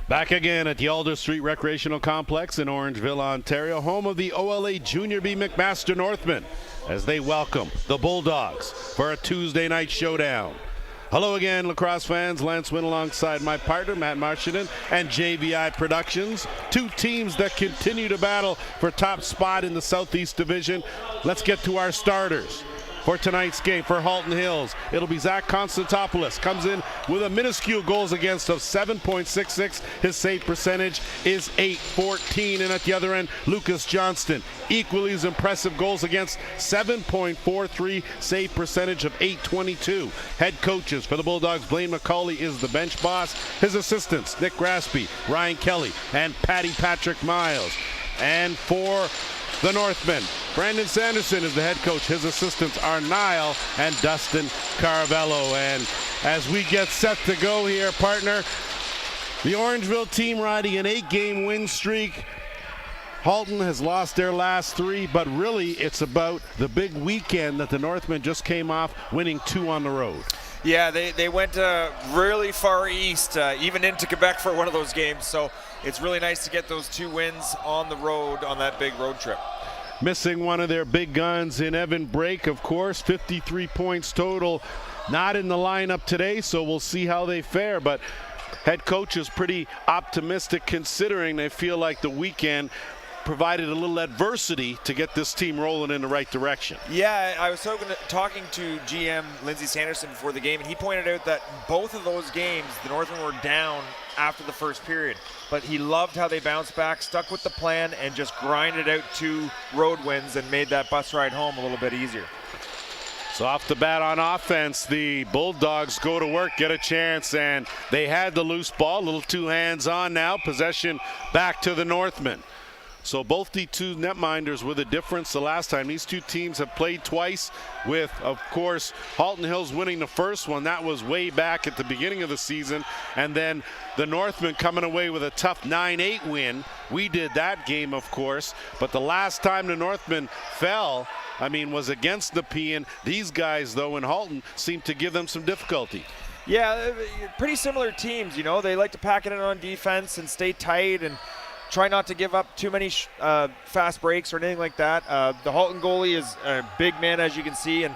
Back again at the Alder Street Recreational Complex in Orangeville, Ontario, home of the OLA Junior B McMaster Northmen, as they welcome the Bulldogs for a Tuesday night showdown. Hello again, Lacrosse fans. Lance Wynn alongside my partner, Matt Marchinen, and JVI Productions. Two teams that continue to battle for top spot in the Southeast Division. Let's get to our starters. For tonight's game, for Halton Hills, it'll be Zach Constantopoulos. Comes in with a minuscule goals against of 7.66. His save percentage is .814. And at the other end, Lucas Johnston. Equally as impressive goals against, 7.43. Save percentage of .822. Head coaches for the Bulldogs, Blaine McCauley is the bench boss. His assistants, Nick Graspy, Ryan Kelly, and Patty Patrick Miles. And for the Northmen, Brandon Sanderson is the head coach. His assistants are Niall and Dustin Caravello. And as we get set to go here, partner, the Orangeville team riding an 8-game win streak. Halton has lost their last 3, but really it's about the big weekend that the Northmen just came off, winning 2 on the road. Yeah, they went really far east, even into Quebec for one of those games. So it's really nice to get those 2 wins on the road on that big road trip. Missing one of their big guns in Evan Brake, of course, 53 points total. Not in the lineup today, so we'll see how they fare. But head coach is pretty optimistic considering they feel like the weekend provided a little adversity to get this team rolling in the right direction. Yeah, I was talking to GM Lindsay Sanderson before the game, and he pointed out that both of those games, the Northmen were down after the first period. But he loved how they bounced back, stuck with the plan, and just grinded out 2 road wins and made that bus ride home a little bit easier. So off the bat on offense, the Bulldogs go to work, get a chance, and they had the loose ball, a little too hands-on now. Possession back to the Northmen. So both the 2 netminders were the difference the last time. These 2 teams have played twice with, of course, Halton Hills winning the first one. That was way back at the beginning of the season. And then the Northmen coming away with a tough 9-8 win. We did that game, of course. But the last time the Northmen fell, was against the Nepean. These guys, though, in Halton seemed to give them some difficulty. Yeah, pretty similar teams, you know. They like to pack it in on defense and stay tight and try not to give up too many fast breaks or anything like that. The Halton goalie is a big man, as you can see, and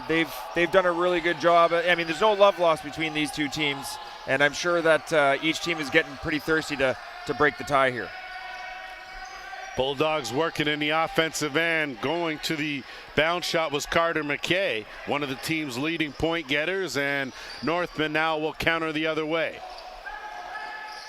they've done a really good job. There's no love lost between these 2 teams, and I'm sure that each team is getting pretty thirsty to break the tie here. Bulldogs working in the offensive end. Going to the bounce shot was Carter McKay, one of the team's leading point getters, and Northmen now will counter the other way.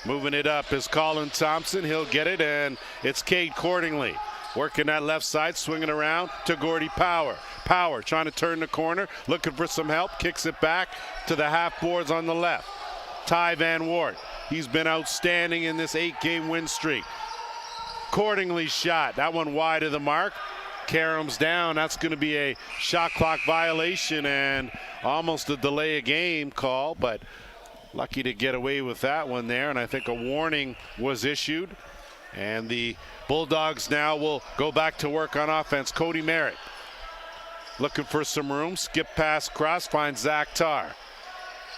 Moving it up is Colin Thompson. He'll get it, and it's Cade Cordingley. Working that left side, swinging around to Gordy Power. Power trying to turn the corner, looking for some help, kicks it back to the half boards on the left. Ty Van Wart, he's been outstanding in this 8-game win streak. Cordingley's shot, that one wide of the mark. Karam's down. That's going to be a shot clock violation and almost a delay of game call, but lucky to get away with that one there, and I think a warning was issued. And the Bulldogs now will go back to work on offense. Cody Merritt looking for some room. Skip pass cross, finds Zach Tarr.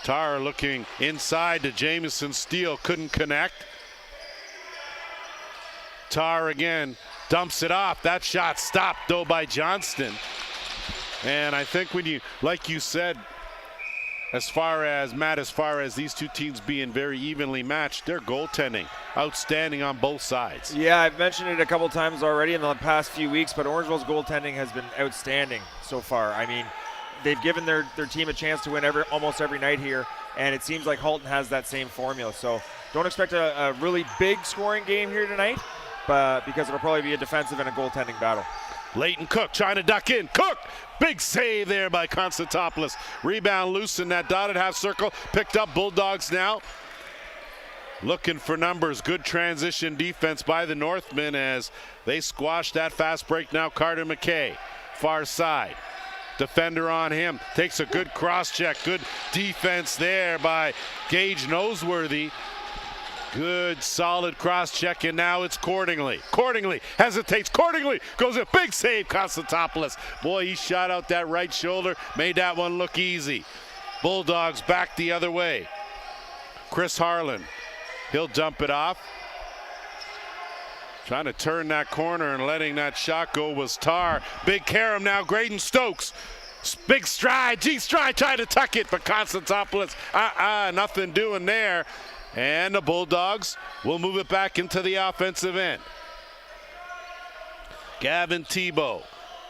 Tarr looking inside to Jamison Steele, couldn't connect. Tarr again dumps it off. That shot stopped though by Johnston. And I think when you, like you said, as far as these 2 teams being very evenly matched, their goaltending outstanding on both sides. Yeah, I've mentioned it a couple times already in the past few weeks, but Orangeville's goaltending has been outstanding so far. They've given their team a chance to win almost every night here, and it seems like Halton has that same formula. So don't expect a really big scoring game here tonight, but because it'll probably be a defensive and a goaltending battle. Leighton Cook trying to duck in. Cook! Big save there by Constantopoulos. Rebound loose in that dotted half circle. Picked up. Bulldogs now looking for numbers. Good transition defense by the Northmen as they squash that fast break now. Carter McKay, far side. Defender on him. Takes a good cross check. Good defense there by Gage Noseworthy. Good, solid cross-check, and now it's Cordingley. Cordingley hesitates. Cordingley goes in. Big save, Constantopoulos. Boy, he shot out that right shoulder, made that one look easy. Bulldogs back the other way. Chris Harlan He'll dump it off. Trying to turn that corner and letting that shot go was Tar. Big carom now, Graydon Stokes. Big stride, G-stride, trying to tuck it, but Konstantopoulos, nothing doing there. And the Bulldogs will move it back into the offensive end. Gavin Tebow,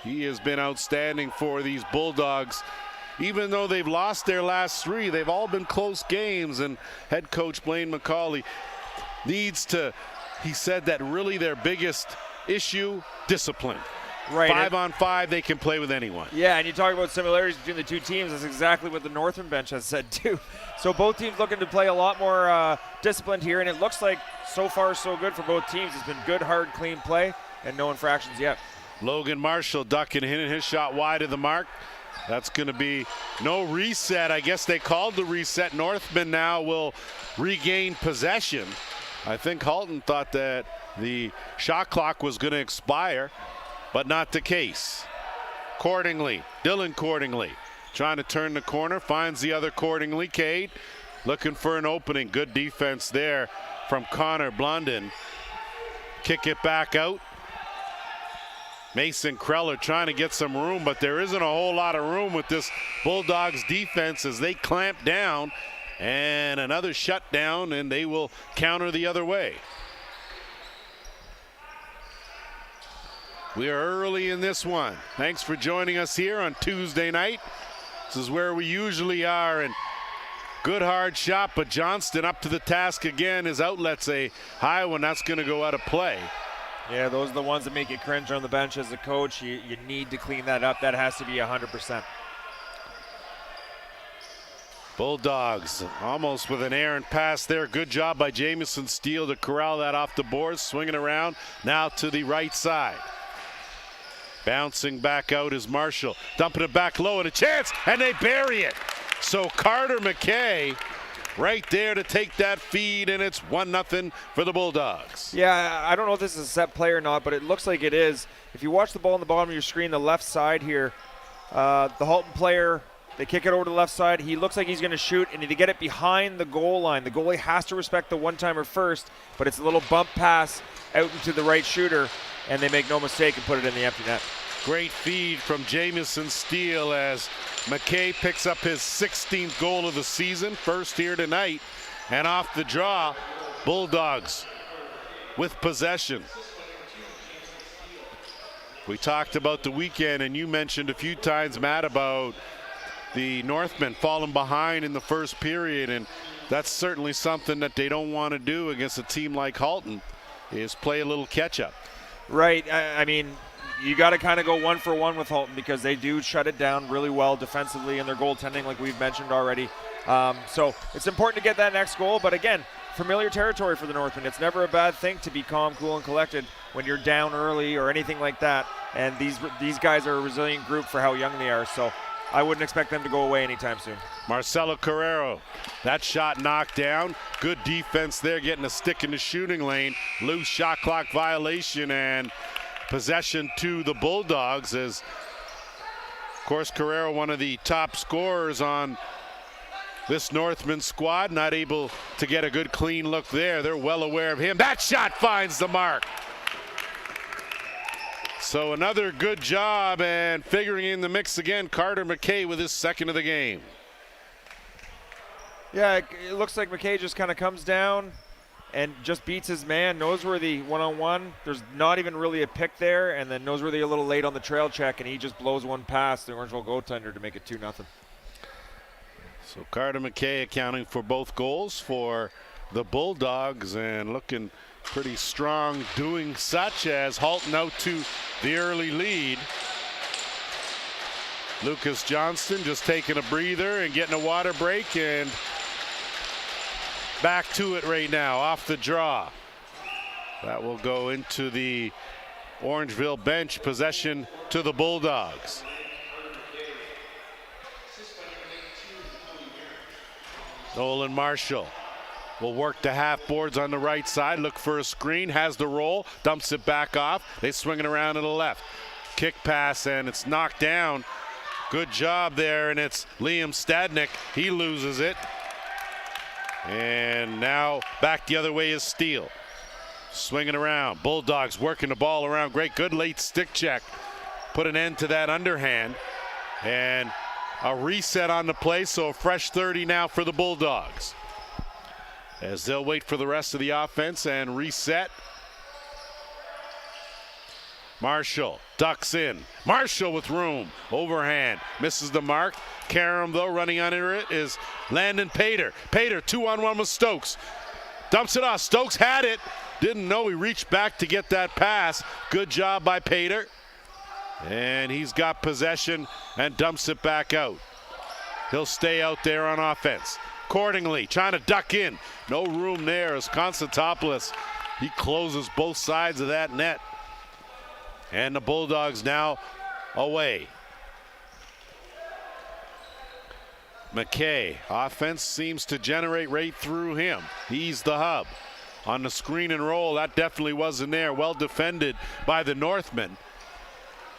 he has been outstanding for these Bulldogs. Even though they've lost their last 3, they've all been close games, and head coach Blaine McCauley needs to, he said that really their biggest issue, discipline. Right. 5-on-5, they can play with anyone. Yeah, and you talk about similarities between the two teams. That's exactly what the Northern bench has said too. So both teams looking to play a lot more disciplined here, and it looks like so far so good for both teams. It's been good, hard, clean play, and no infractions yet. Logan Marshall ducking, hitting his shot wide of the mark. That's going to be no reset. I guess they called the reset. Northmen now will regain possession. I think Halton thought that the shot clock was going to expire, but not the case. Dylan Cordingley trying to turn the corner, finds the other Cordingley. Cade looking for an opening. Good defense there from Connor Blunden. Kick it back out. Mason Kreller trying to get some room, but there isn't a whole lot of room with this Bulldogs defense as they clamp down. And another shutdown, and they will counter the other way. We are early in this one. Thanks for joining us here on Tuesday night. This is where we usually are, and good hard shot, but Johnston up to the task again. His outlet's a high one. That's going to go out of play. Yeah, those are the ones that make you cringe on the bench as a coach. You need to clean that up. That has to be 100%. Bulldogs almost with an errant pass there. Good job by Jamison Steele to corral that off the boards. Swinging around now to the right side. Bouncing back out is Marshall. Dumping it back low and a chance, and they bury it. So Carter McKay right there to take that feed, and it's 1-0 for the Bulldogs. Yeah, I don't know if this is a set play or not, but it looks like it is. If you watch the ball on the bottom of your screen, the left side here, the Halton player, they kick it over to the left side. He looks like he's going to shoot, and to get it behind the goal line, the goalie has to respect the one-timer first, but it's a little bump pass out into the right shooter, and they make no mistake and put it in the empty net. Great feed from Jamison Steele as McKay picks up his 16th goal of the season, first here tonight, and off the draw, Bulldogs with possession. We talked about the weekend, and you mentioned a few times, Matt, about the Northmen falling behind in the first period, and that's certainly something that they don't want to do against a team like Halton, is play a little catch-up. Right. I mean, you got to kind of go 1-for-1 with Halton because they do shut it down really well defensively in their goaltending, like we've mentioned already. So it's important to get that next goal, but again, familiar territory for the Northmen. It's never a bad thing to be calm, cool, and collected when you're down early or anything like that, and these guys are a resilient group for how young they are, so I wouldn't expect them to go away anytime soon. Marcelo Carrero, that shot knocked down. Good defense there, getting a stick in the shooting lane. Loose shot clock violation, and possession to the Bulldogs as, of course, Carrero, one of the top scorers on this Northman squad, not able to get a good clean look there. They're well aware of him. That shot finds the mark. So another good job, and figuring in the mix again, Carter McKay with his second of the game. Yeah, it looks like McKay just kind of comes down and just beats his man. Noseworthy one-on-one. There's not even really a pick there, and then Noseworthy a little late on the trail check, and he just blows one past the Orangeville goaltender to make it 2-0. So Carter McKay accounting for both goals for the Bulldogs, and looking pretty strong doing such, as Halton out to the early lead. Lucas Johnston just taking a breather and getting a water break, and back to it right now off the draw. That will go into the Orangeville bench. Possession to the Bulldogs. Nolan Marshall will work the half boards on the right side, look for a screen, has the roll, dumps it back off. They swing it around to the left. Kick pass, and it's knocked down. Good job there, and it's Liam Stadnick. He loses it. And now back the other way is Steele. Swinging around. Bulldogs working the ball around. Great. Good late stick check. Put an end to that underhand. And a reset on the play. So a fresh 30 now for the Bulldogs. As they'll wait for the rest of the offense and reset. Marshall ducks in. Marshall with room. Overhand. Misses the mark. Karam, though, running under it is Landon Pater. Pater 2-on-1 with Stokes. Dumps it off. Stokes had it. Didn't know he reached back to get that pass. Good job by Pater. And he's got possession and dumps it back out. He'll stay out there on offense. Accordingly, trying to duck in. No room there as Konstantopoulos. He closes both sides of that net. And the Bulldogs now away. McKay, offense seems to generate right through him. He's the hub. On the screen and roll, that definitely wasn't there. Well defended by the Northmen.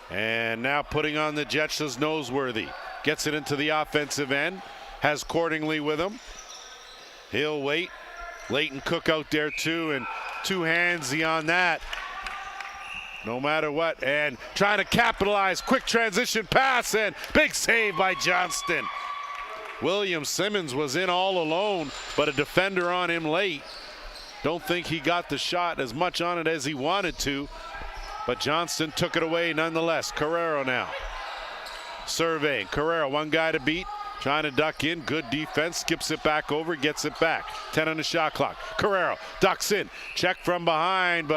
And now putting on the Jets as Noseworthy. Gets it into the offensive end. Has Cordingley with him. He'll wait. Leighton Cook out there too, and two-handsy on that. No matter what, and trying to capitalize. Quick transition pass, and big save by Johnston. William Simmons was in all alone, but a defender on him late. Don't think he got the shot as much on it as he wanted to, but Johnston took it away nonetheless. Carrero now. Surveying. Carrero, one guy to beat. Trying to duck in. Good defense. Skips it back over. Gets it back. 10 on the shot clock. Carrero ducks in. Check from behind,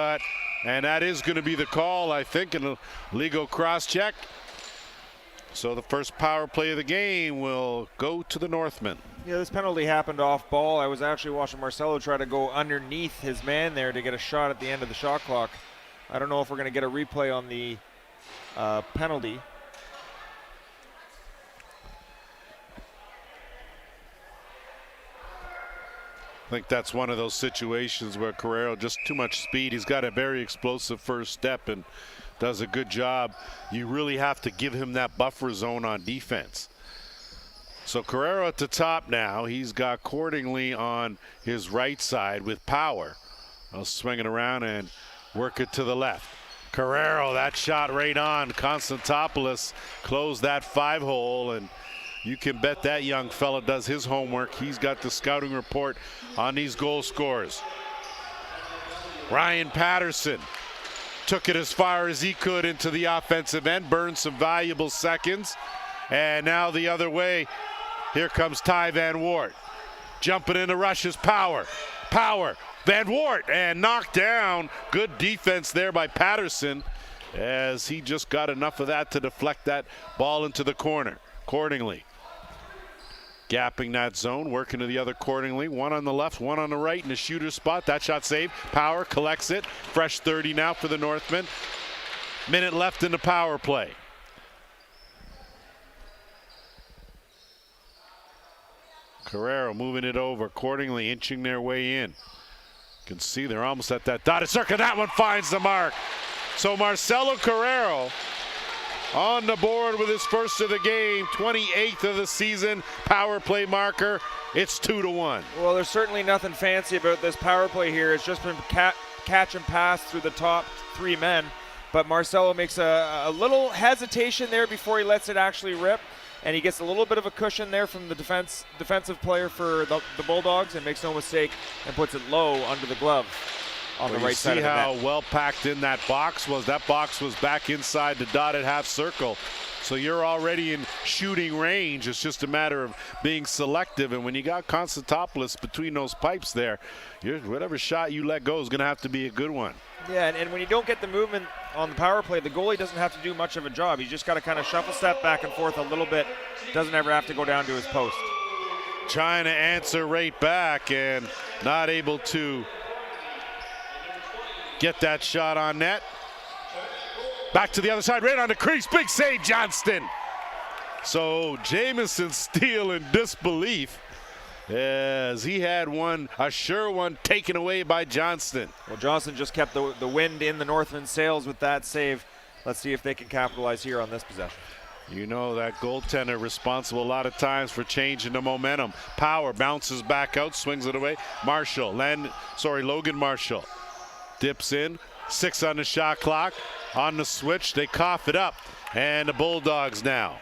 and that is going to be the call, I think, in a legal cross check. So the first power play of the game will go to the Northmen. Yeah, this penalty happened off ball. I was actually watching Marcelo try to go underneath his man there to get a shot at the end of the shot clock. I don't know if we're going to get a replay on the penalty. I think that's one of those situations where Carrero, just too much speed. He's got a very explosive first step and does a good job. You really have to give him that buffer zone on defense. So Carrero at the top now. He's got Cordingley on his right side with power. I'll swing it around and work it to the left. Carrero, that shot right on. Konstantopoulos closed that 5-hole, and you can bet that young fella does his homework. He's got the scouting report on these goal scorers. Ryan Patterson took it as far as he could into the offensive end, burned some valuable seconds. And now the other way, here comes Ty Van Wart. Jumping into rushes, Power, Van Wart, and knocked down. Good defense there by Patterson, as he just got enough of that to deflect that ball into the corner. Accordingly, gapping that zone, working to the other Cordingley. One on the left, one on the right in the shooter spot. That shot saved. Power collects it. Fresh 30 now for the Northmen. Minute left in the power play. Carrero moving it over. Cordingley inching their way in. You can see they're almost at that dotted circle. That one finds the mark. So Marcelo Carrero on the board with his first of the game, 28th of the season, power play marker. It's 2-1. Well, there's certainly nothing fancy about this power play here. It's just been catch and pass through the top three men. But Marcelo makes a little hesitation there before he lets it actually rip. And he gets a little bit of a cushion there from the defensive player for the Bulldogs, and makes no mistake and puts it low under the glove on the right side of the net. See how well packed in that box was. That box was back inside the dotted half circle. So you're already in shooting range. It's just a matter of being selective. And when you got Konstantopoulos between those pipes there, whatever shot you let go is going to have to be a good one. Yeah, and when you don't get the movement on the power play, the goalie doesn't have to do much of a job. He's just got to kind of shuffle step back and forth a little bit. Doesn't ever have to go down to his post. Trying to answer right back and not able to get that shot on net. Back to the other side, right on the crease. Big save, Johnston. So Jamison Steele in disbelief as he had a sure one taken away by Johnston. Well, Johnston just kept the wind in the Northmen's sails with that save. Let's see if they can capitalize here on this possession. You know that goaltender responsible a lot of times for changing the momentum. Power bounces back out, swings it away. Logan Marshall dips in. 6 on the shot clock. On the switch, they cough it up. And the Bulldogs now.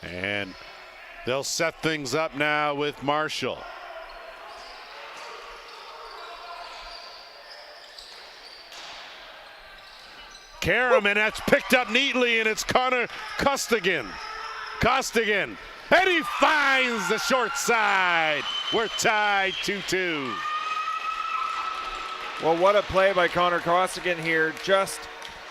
And they'll set things up now with Marshall. Karam, and that's picked up neatly, and it's Connor Costigan. And he finds the short side. We're tied 2-2. Well, what a play by Connor Costigan here.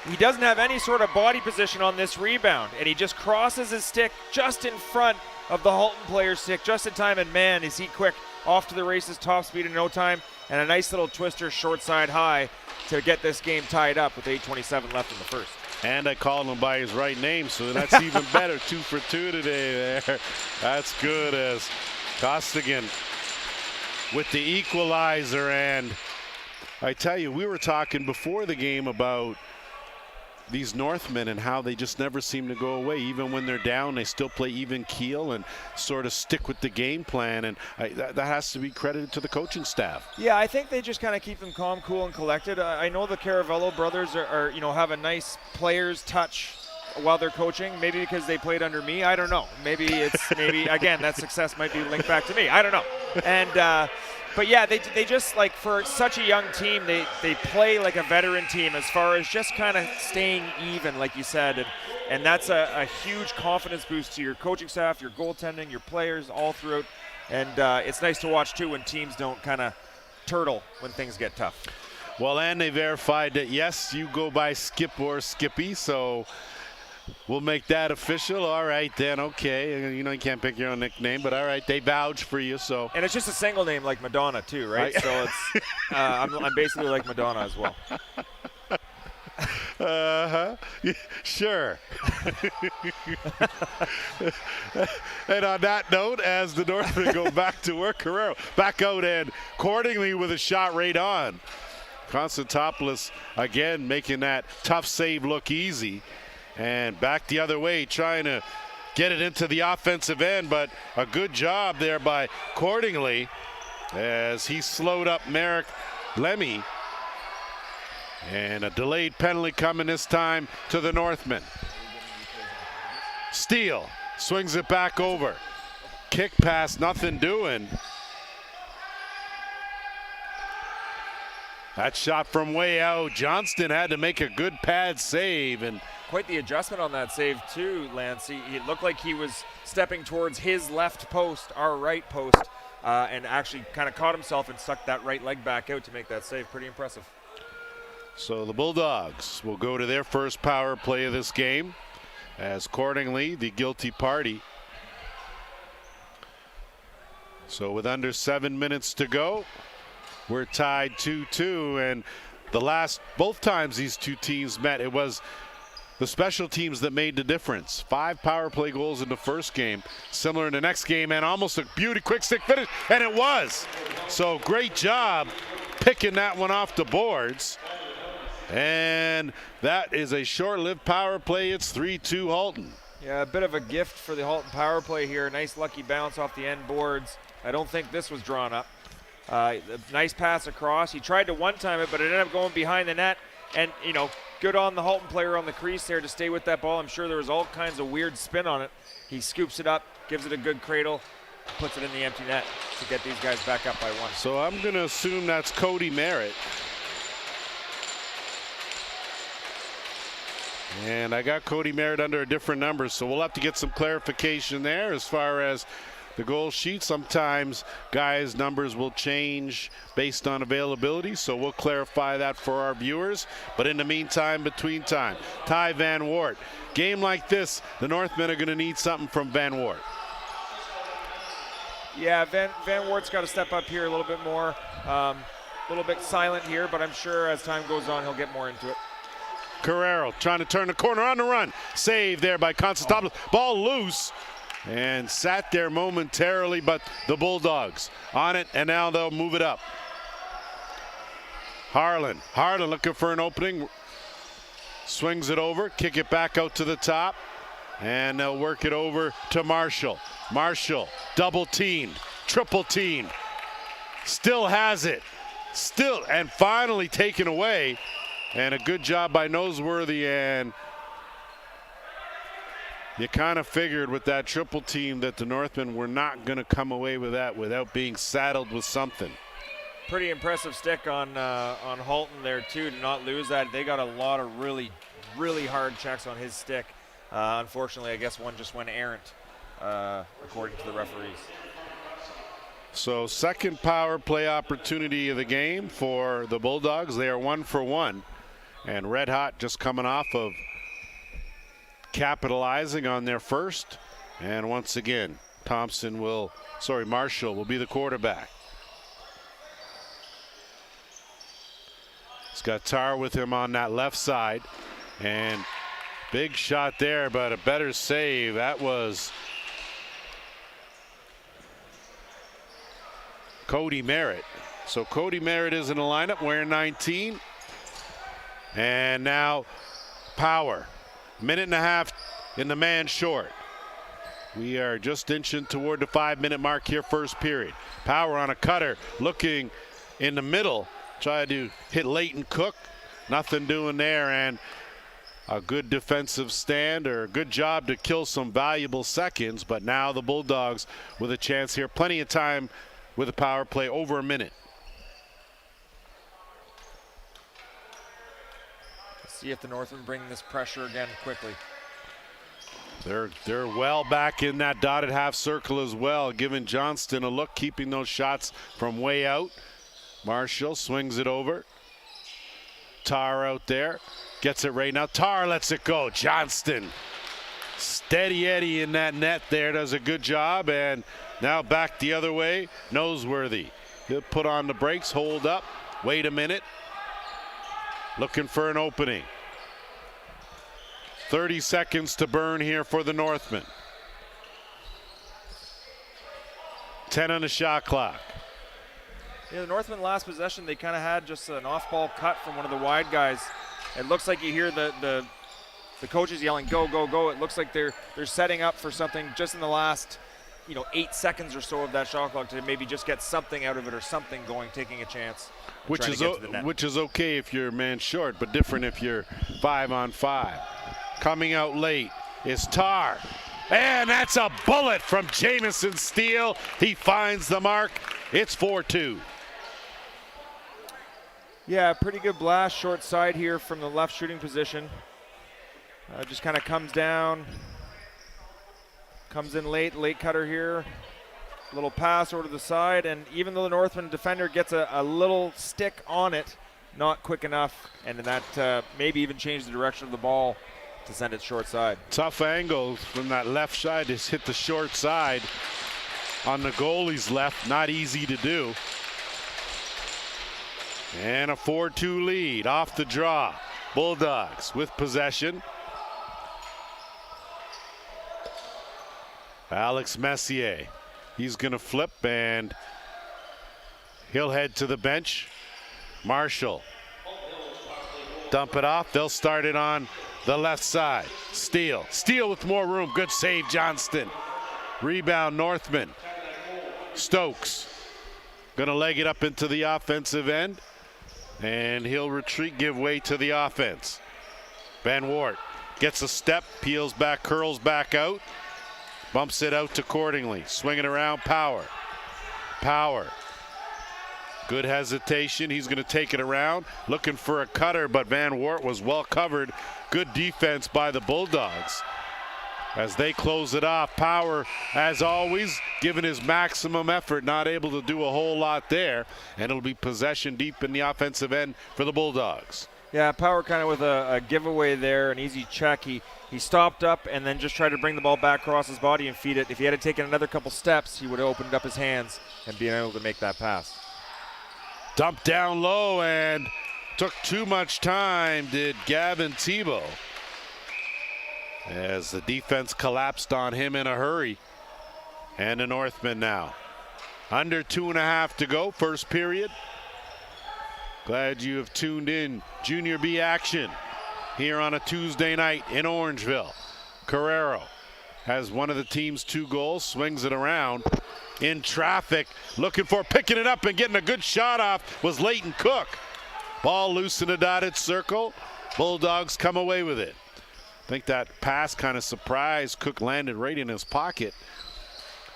He doesn't have any sort of body position on this rebound, and he just crosses his stick just in front of the Halton player's stick, just in time, and man, is he quick. Off to the races, top speed in no time, and a nice little twister short side high to get this game tied up with 8:27 left in the first. And I called him by his right name, so that's even better. 2 for 2 today there. That's good as Costigan with the equalizer. And I tell you, we were talking before the game about these Northmen and how they just never seem to go away. Even when they're down, they still play even keel and sort of stick with the game plan. And that has to be credited to the coaching staff. Yeah, I think they just kind of keep them calm, cool, and collected. I know the Caravello brothers are have a nice player's touch while they're coaching. Maybe because they played under me. I don't know. Maybe again, that success might be linked back to me. I don't know. And but yeah, they just, like, for such a young team, they play like a veteran team as far as just kind of staying even, like you said. And that's a huge confidence boost to your coaching staff, your goaltending, your players all throughout. And it's nice to watch, too, when teams don't kind of turtle when things get tough. Well, and they verified that, yes, you go by Skip or Skippy, so we'll make that official. All right, then, okay. You know you can't pick your own nickname, but all right, they vouch for you. So. And it's just a single name like Madonna, too, right? So it's I'm basically like Madonna as well. Sure. And on that note, as the Northmen go back to work, Carrero back out, and Cordingley with a shot right on. Konstantopoulos again making that tough save look easy. And back the other way, trying to get it into the offensive end, but a good job there by Cordingley as he slowed up Merrick Lemmy. And a delayed penalty coming this time to the Northmen. Steele swings it back over. Kick pass, nothing doing. That shot from way out. Johnston had to make a good pad save, and quite the adjustment on that save too, Lance. It looked like he was stepping towards his left post, our right post, and actually kind of caught himself and stuck that right leg back out to make that save. Pretty impressive. So the Bulldogs will go to their first power play of this game as Cordingley, the guilty party. So with under 7 minutes to go, we're tied 2-2, and both times these two teams met, it was the special teams that made the difference. 5 power play goals in the first game, similar in the next game, and almost a beauty quick stick finish, and it was. So great job picking that one off the boards. And that is a short-lived power play. It's 3-2 Halton. Yeah, a bit of a gift for the Halton power play here. Nice lucky bounce off the end boards. I don't think this was drawn up. Nice pass across. He tried to one-time it, but it ended up going behind the net. And, good on the Halton player on the crease there to stay with that ball. I'm sure there was all kinds of weird spin on it. He scoops it up, gives it a good cradle, puts it in the empty net to get these guys back up by 1. So I'm going to assume that's Cody Merritt. And I got Cody Merritt under a different number, so we'll have to get some clarification there as far as the goal sheet. Sometimes guys' numbers will change based on availability, so we'll clarify that for our viewers. But in the meantime, between time, Ty Van Wart. Game like this, the Northmen are going to need something from Van Wart. Yeah, Van Wart's got to step up here a little bit more. A little bit silent here, but I'm sure as time goes on, he'll get more into it. Carrero trying to turn the corner on the run. Save there by Konstantopoulos. Ball loose and sat there momentarily, but the Bulldogs on it, and now they'll move it up. Harlan looking for an opening. Swings it over, kick it back out to the top. And they'll work it over to Marshall. Marshall, double teamed, triple teamed. Still has it. Still, and finally taken away. And a good job by Noseworthy. And you kind of figured with that triple team that the Northmen were not going to come away with that without being saddled with something. Pretty impressive stick on Halton there too, to not lose that. They got a lot of really hard checks on his stick. Unfortunately, I guess one just went errant, according to the referees. So second power play opportunity of the game for the Bulldogs. They are 1 for 1. And Red Hot just coming off of capitalizing on their first. And once again, Marshall will be the quarterback. He's got Tar with him on that left side. And big shot there, but a better save. That was Cody Merritt. So Cody Merritt is in the lineup wearing 19. And now Power. Minute and a half in the man short. We are just inching toward the 5-minute mark here, first period. Power on a cutter, looking in the middle. Try to hit Leighton Cook. Nothing doing there, and a good defensive stand, or a good job to kill some valuable seconds. But now the Bulldogs with a chance here. Plenty of time with a power play, over a minute. See if the Northmen bring this pressure again quickly. They're well back in that dotted half circle as well, giving Johnston a look, keeping those shots from way out. Marshall swings it over. Tar out there. Gets it right now. Tar lets it go. Johnston. Steady Eddie in that net there. Does a good job. And now back the other way. Noseworthy. He'll put on the brakes. Hold up. Wait a minute. Looking for an opening. 30 seconds to burn here for the Northmen. 10 on the shot clock. Yeah, the Northmen last possession, they kind of had just an off-ball cut from one of the wide guys. It looks like you hear the coaches yelling, go, go, go. It looks like they're setting up for something just in the last 8 seconds or so of that shot clock to maybe just get something out of it or something going, taking a chance. Which is okay if you're man short, but different if you're 5-on-5. Coming out late is Tar. And that's a bullet from Jamison Steele. He finds the mark. It's 4-2. Yeah, pretty good blast, short side here from the left shooting position. Just kind of comes down, comes in late cutter here. Little pass over to the side, and even though the Northman defender gets a little stick on it, not quick enough, and that maybe even changed the direction of the ball to send it short side. Tough angle from that left side to hit the short side on the goalie's left. Not easy to do. And a 4-2 lead off the draw. Bulldogs with possession. Alex Messier. He's going to flip and he'll head to the bench. Marshall. Dump it off. They'll start it on the left side. Steele with more room. Good save, Johnston. Rebound, Northman. Stokes. Going to leg it up into the offensive end. And he'll retreat, give way to the offense. Van Wart gets a step, peels back, curls back out. Bumps it out to Cordingley. Swinging around, Power. Good hesitation. He's going to take it around. Looking for a cutter, but Van Wart was well covered. Good defense by the Bulldogs. As they close it off, Power, as always, giving his maximum effort, not able to do a whole lot there. And it'll be possession deep in the offensive end for the Bulldogs. Yeah, Power kind of with a giveaway there, an easy check. He stopped up and then just tried to bring the ball back across his body and feed it. If he had taken another couple steps, he would have opened up his hands and been able to make that pass. Dumped down low and took too much time, did Gavin Tebow, as the defense collapsed on him in a hurry. And the Northmen now. Under 2.5 to go, first period. Glad you have tuned in. Junior B action here on a Tuesday night in Orangeville. Carrero has one of the team's 2 goals, swings it around in traffic, picking it up and getting a good shot off was Leighton Cook. Ball loose in a dotted circle. Bulldogs come away with it. I think that pass kind of surprised. Cook landed right in his pocket.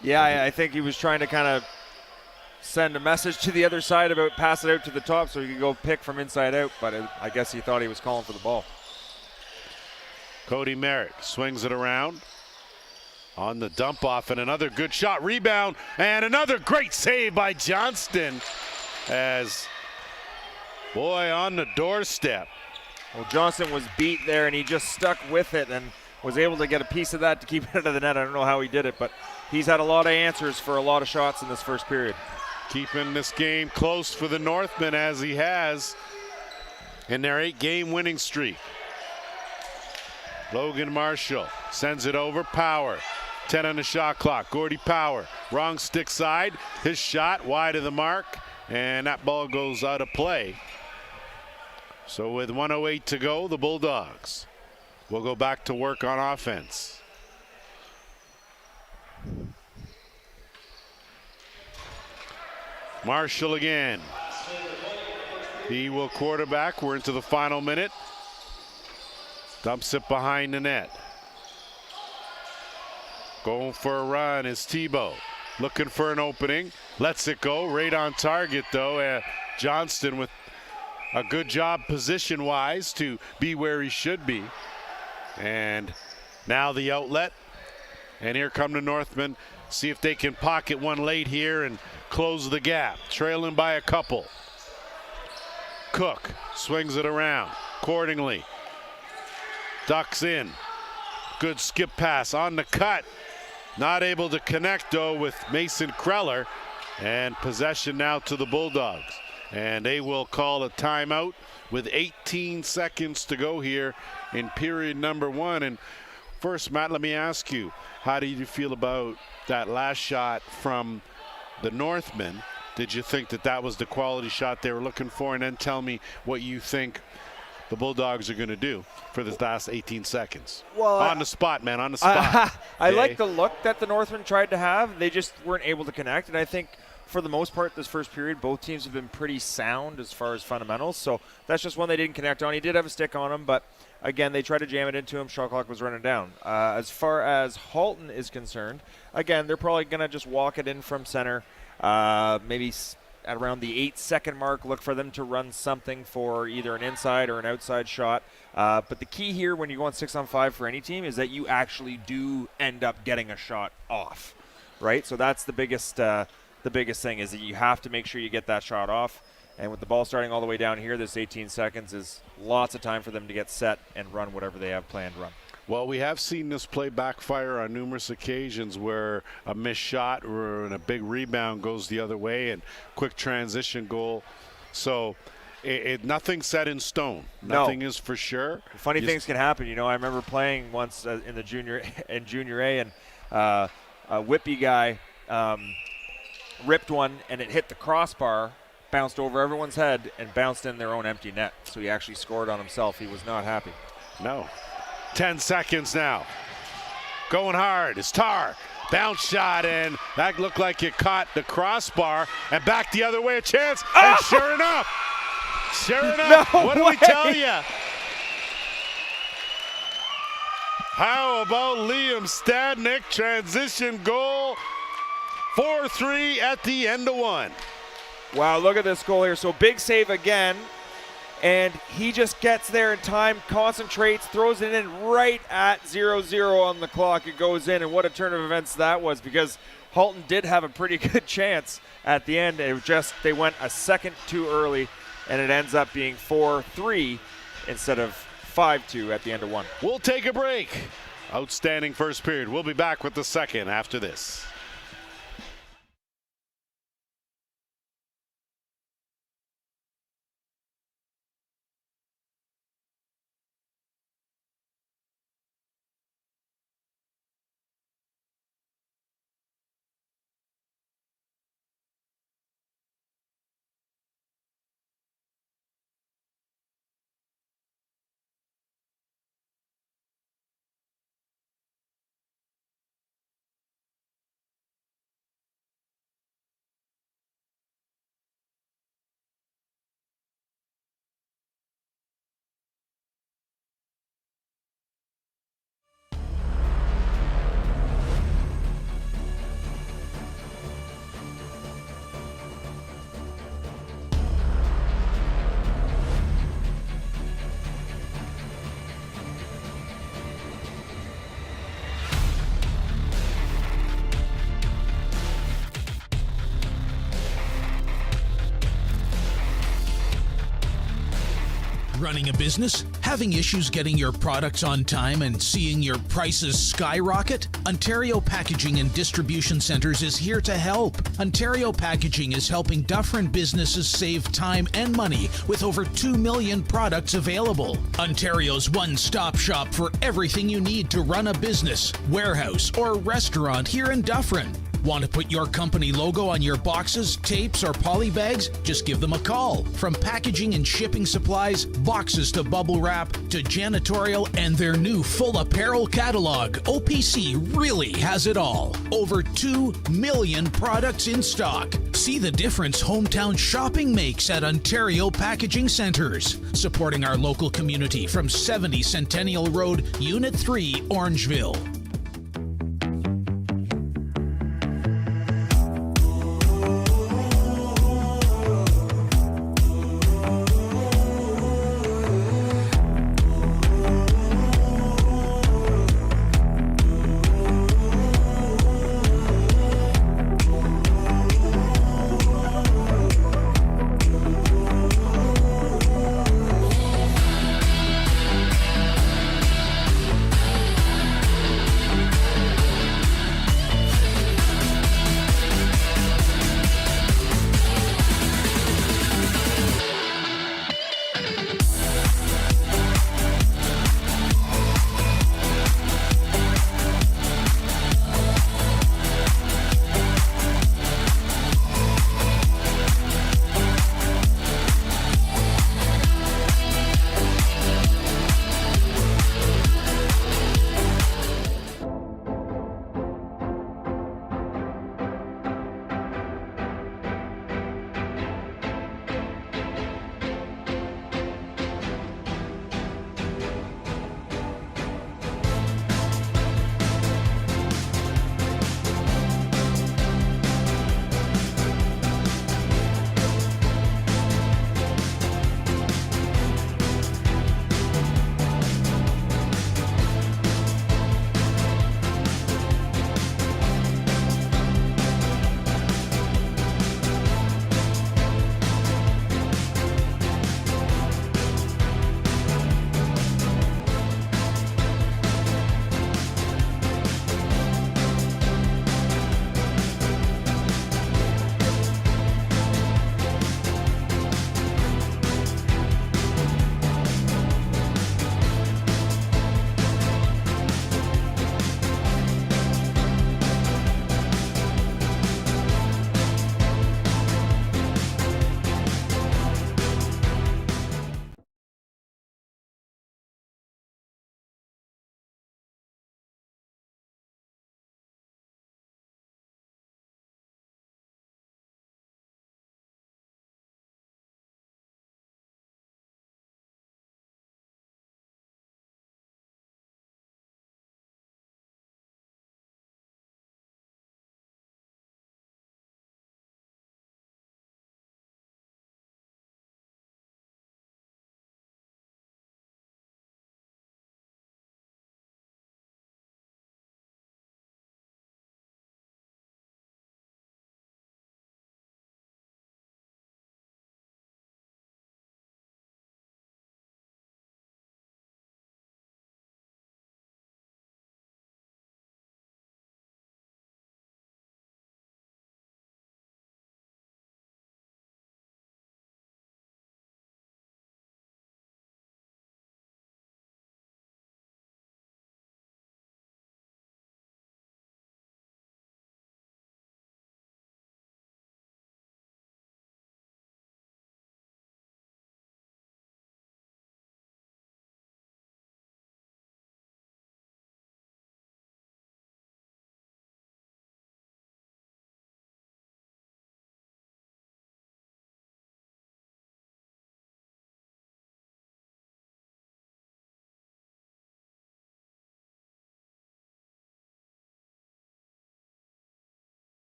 Yeah, I think he was trying to kind of send a message to the other side about pass it out to the top so he could go pick from inside out, but I guess he thought he was calling for the ball. Cody Merritt swings it around on the dump off, and another good shot, rebound, and another great save by Johnston as, boy, on the doorstep. Well, Johnston was beat there, and he just stuck with it and was able to get a piece of that to keep it out of the net. I don't know how he did it, but he's had a lot of answers for a lot of shots in this first period. Keeping this game close for the Northmen as he has in their 8-game winning streak. Logan Marshall sends it over. Power. 10 on the shot clock. Gordy Power. Wrong stick side. His shot wide of the mark. And that ball goes out of play. So with 1:08 to go, the Bulldogs will go back to work on offense. Marshall again. He will quarterback. We're into the final minute. Dumps it behind the net. Going for a run is Tebow. Looking for an opening. Lets it go. Right on target, though. Johnston with a good job position-wise to be where he should be. And now the outlet. And here come the Northmen. See if they can pocket one late here and close the gap. Trailing by a couple. Cook swings it around. Accordingly. Ducks in. Good skip pass on the cut. Not able to connect, though, with Mason Kreller. And possession now to the Bulldogs. And they will call a timeout with 18 seconds to go here in period number 1. And first, Matt, let me ask you, how do you feel about that last shot from the Northmen? Did you think that that was the quality shot they were looking for? And then tell me what you think the Bulldogs are going to do for this last 18 seconds. Well, on the spot, man, on the spot. I like the look that the Northmen tried to have. They just weren't able to connect. And I think for the most part this first period, both teams have been pretty sound as far as fundamentals. So that's just one they didn't connect on. He did have a stick on him, but again, they tried to jam it into him. Shot clock was running down. As far as Halton is concerned, again, they're probably going to just walk it in from center. Maybe at around the 8-second mark, look for them to run something for either an inside or an outside shot. But the key here when you go on 6-on-5 for any team is that you actually do end up getting a shot off, right? So that's the biggest thing is that you have to make sure you get that shot off. And with the ball starting all the way down here, this 18 seconds is lots of time for them to get set and run whatever they have planned to run. Well, we have seen this play backfire on numerous occasions where a missed shot or a big rebound goes the other way and quick transition goal. So nothing's set in stone. Nothing is for sure. Funny things can happen. You know, I remember playing once in the junior A, and a whippy guy ripped one, and it hit the crossbar, bounced over everyone's head, and bounced in their own empty net. So he actually scored on himself. He was not happy. No. 10 seconds now. Going hard is Tar. Bounce shot, and that looked like it caught the crossbar, and back the other way, a chance, and sure enough, what do we tell you? How about Liam Stadnick, transition goal, 4-3 at the end of 1. Wow, look at this goal here. So big save again. And he just gets there in time, concentrates, throws it in right at 0-0 on the clock. It goes in, and what a turn of events that was, because Halton did have a pretty good chance at the end. They went a second too early, and it ends up being 4-3 instead of 5-2 at the end of 1. We'll take a break. Outstanding first period. We'll be back with the second after this. Running a business? Having issues getting your products on time and seeing your prices skyrocket? Ontario Packaging and Distribution Centres is here to help. Ontario Packaging is helping Dufferin businesses save time and money with over 2 million products available. Ontario's one-stop shop for everything you need to run a business, warehouse, or restaurant here in Dufferin. Want to put your company logo on your boxes, tapes, or poly bags? Just give them a call. From packaging and shipping supplies, boxes to bubble wrap, to janitorial, and their new full apparel catalog, OPC really has it all. Over 2 million products in stock. See the difference hometown shopping makes at Ontario Packaging Centres. Supporting our local community from 70 Centennial Road, Unit 3, Orangeville.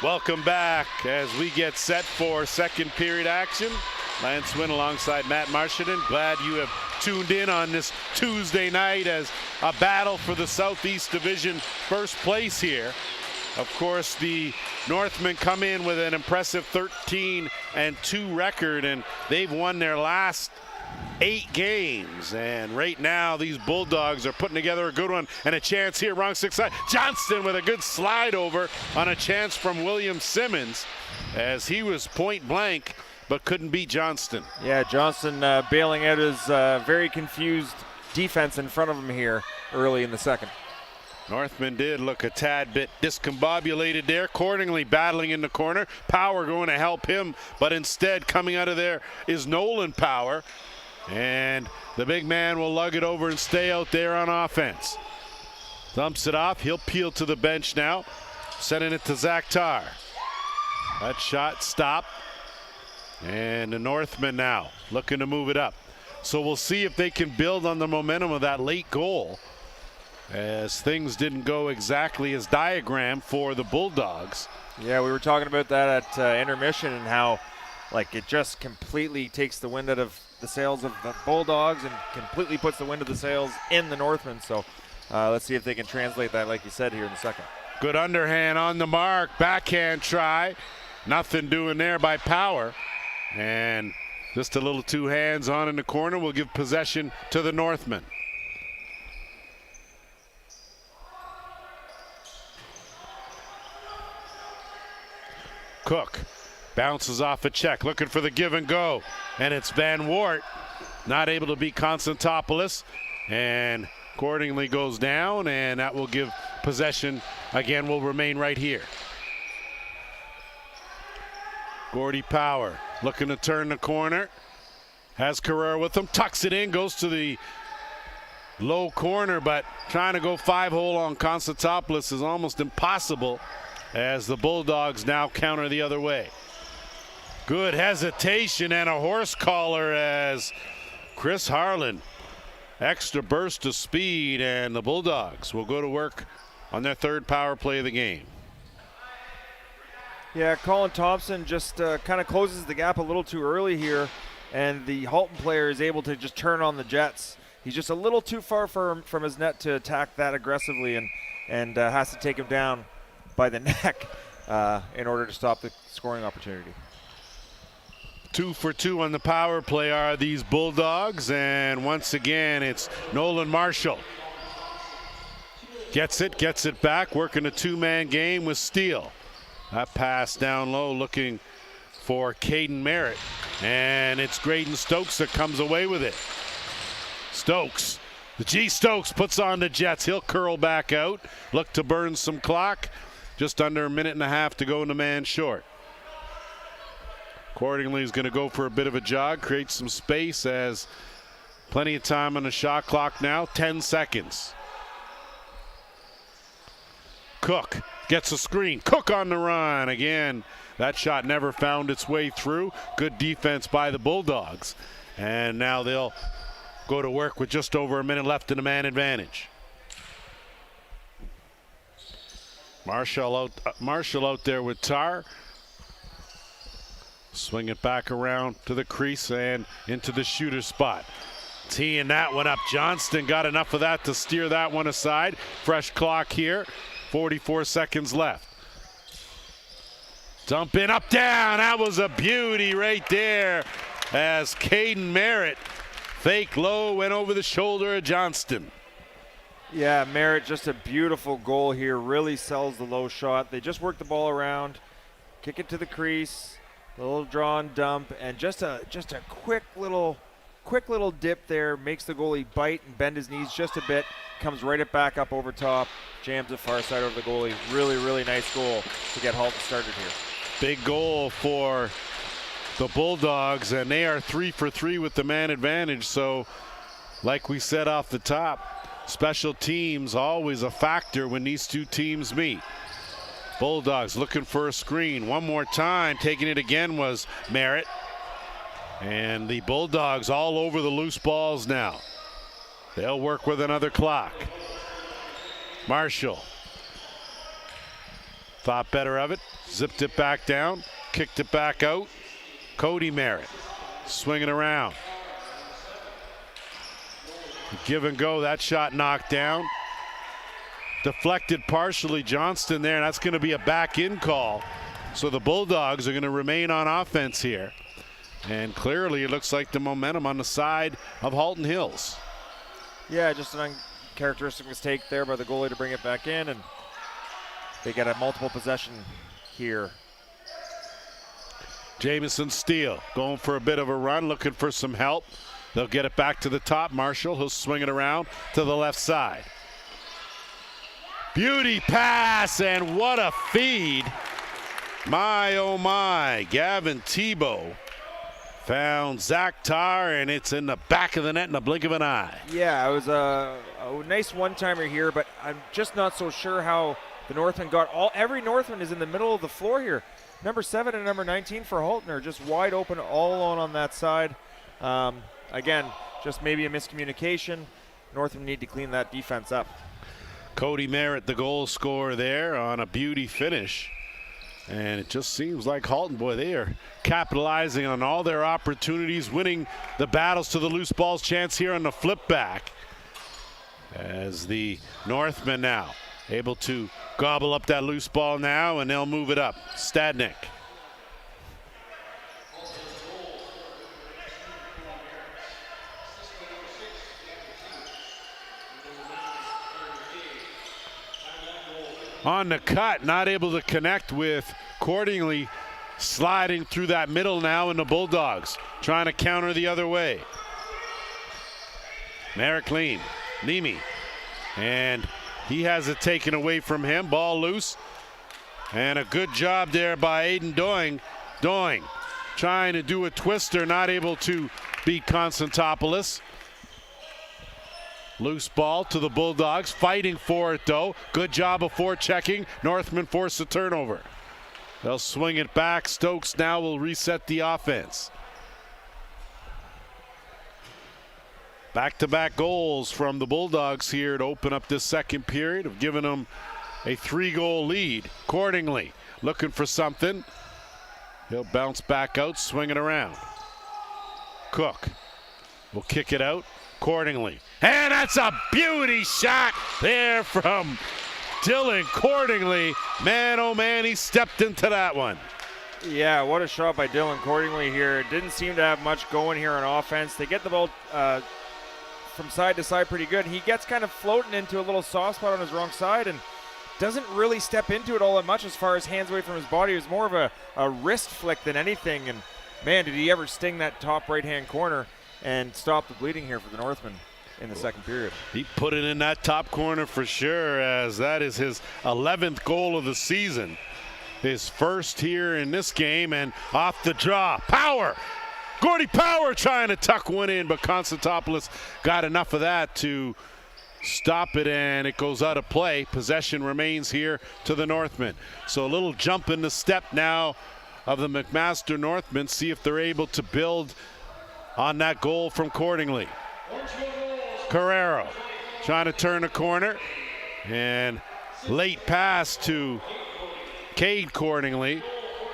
Welcome back as we get set for second period action. Lance Wynn alongside Matt Marchand. Glad you have tuned in on this Tuesday night as a battle for the Southeast Division first place here. Of course, the Northmen come in with an impressive 13-2 record, and they've won their last 8 games. And right now, these Bulldogs are putting together a good one and a chance here. Wrong six side. Johnston with a good slide over on a chance from William Simmons as he was point blank but couldn't beat Johnston. Yeah, Johnston bailing out his very confused defense in front of him here early in the second. Northman did look a tad bit discombobulated there. Accordingly battling in the corner. Power going to help him, but instead coming out of there is Nolan Power. And the big man will lug it over and stay out there on offense. Dumps it off. He'll peel to the bench now. Sending it to Zach Tarr. That shot stopped. And the Northmen now looking to move it up. So we'll see if they can build on the momentum of that late goal, as things didn't go exactly as diagrammed for the Bulldogs. Yeah, we were talking about that at intermission and how it just completely takes the wind out of the sails of the Bulldogs and completely puts the wind of the sails in the Northmen. So let's see if they can translate that, like you said, here in the second. Good underhand on the mark. Backhand try. Nothing doing there by Power. And just a little two hands on in the corner will give possession to the Northmen. Cook bounces off a check, looking for the give and go. And it's Van Wart not able to beat Constantopoulos. And accordingly goes down, and that will give possession again, will remain right here. Gordy Power looking to turn the corner. Has Carrera with him, tucks it in, goes to the low corner, but trying to go 5-hole on Constantopoulos is almost impossible as the Bulldogs now counter the other way. Good hesitation and a horse collar as Chris Harlan. Extra burst of speed, and the Bulldogs will go to work on their third power play of the game. Yeah, Colin Thompson just kind of closes the gap a little too early here, and the Halton player is able to just turn on the Jets. He's just a little too far from his net to attack that aggressively, and has to take him down by the neck in order to stop the scoring opportunity. 2 for 2 on the power play are these Bulldogs, and once again it's Nolan Marshall. Gets it back, working a two-man game with Steele. That pass down low looking for Caden Merritt, and it's Graydon Stokes that comes away with it. Stokes, the G Stokes puts on the Jets. He'll curl back out, look to burn some clock. Just under a minute and a half to go in the man short. Accordingly, he's going to go for a bit of a jog, create some space as plenty of time on the shot clock now, 10 seconds. Cook gets a screen. Cook on the run. Again, that shot never found its way through. Good defense by the Bulldogs. And now they'll go to work with just over a minute left in the man advantage. Marshall out there with Tarr. Swing it back around to the crease and into the shooter spot. Teeing that one up. Johnston got enough of that to steer that one aside. Fresh clock here. 44 seconds left. Dump in, up, down. That was a beauty right there as Caden Merritt, fake low, went over the shoulder of Johnston. Yeah, Merritt, just a beautiful goal here. Really sells the low shot. They just work the ball around, kick it to the crease, a little draw and dump, and just a quick little dip there. Makes the goalie bite and bend his knees just a bit. Comes right it back up over top, jams it far side over the goalie. Really, really nice goal to get Halton started here. Big goal for the Bulldogs, and they are 3 for 3 with the man advantage. So, like we said off the top, special teams always a factor when these two teams meet. Bulldogs looking for a screen. One more time, taking it again was Merritt. And the Bulldogs all over the loose balls now. They'll work with another clock. Marshall Thought better of it. Zipped it back down. Kicked it back out. Cody Merritt swinging around. Give and go. That shot knocked down. Deflected partially. Johnston there. And that's going to be a back-in call. So the Bulldogs are going to remain on offense here. And clearly it looks like the momentum on the side of Halton Hills. Yeah, just an uncharacteristic mistake there by the goalie to bring it back in, and they get a multiple possession here. Jamison Steele going for a bit of a run, looking for some help. They'll get it back to the top. Marshall, he'll swing it around to the left side. Beauty pass, and what a feed. My, oh my, Gavin Tebow found Zach Tarr, and it's in the back of the net in the blink of an eye. Yeah, it was a nice one-timer here, but I'm just not so sure how the Northmen got every Northman is in the middle of the floor here. Number 7 and number 19 for Halton are just wide open all alone on that side. Again, just maybe a miscommunication. Northmen need to clean that defense up. Cody Merritt, the goal scorer there on a beauty finish. And it just seems like Halton, boy, they are capitalizing on all their opportunities, winning the battles to the loose balls chance here on the flip back. As the Northmen now able to gobble up that loose ball now, and they'll move it up. Stadnik. On the cut, not able to connect with Cordingley, sliding through that middle now, in the Bulldogs trying to counter the other way. Merrick Lean, Nemi, and he has it taken away from him. Ball loose, and a good job there by Aiden Doing. Doing trying to do a twister, not able to beat Constantopoulos. Loose ball to the Bulldogs, fighting for it though. Good job of forechecking. Northmen force a turnover. They'll swing it back. Stokes now will reset the offense. Back-to-back goals from the Bulldogs here to open up this second period, have given them a 3-goal lead. Cordingley looking for something. He'll bounce back out, swing it around. Cook will kick it out. Cordingley. And that's a beauty shot there from Dylan Cordingley. Man, oh man, he stepped into that one. Yeah, what a shot by Dylan Cordingley here. Didn't seem to have much going here on offense. They get the ball from side to side pretty good. He gets kind of floating into a little soft spot on his wrong side and doesn't really step into it all that much as far as hands away from his body. It was more of a wrist flick than anything. And man, did he ever sting that top right-hand corner and stop the bleeding here for the Northmen in the second period. He put it in that top corner for sure, as that is his 11th goal of the season. His first here in this game, and off the draw. Power! Gordy Power trying to tuck one in, but Constantopoulos got enough of that to stop it, and it goes out of play. Possession remains here to the Northmen. So a little jump in the step now of the McMaster Northmen. See if they're able to build on that goal from Cordingley. Carrero trying to turn a corner, and late pass to Cade Cordingley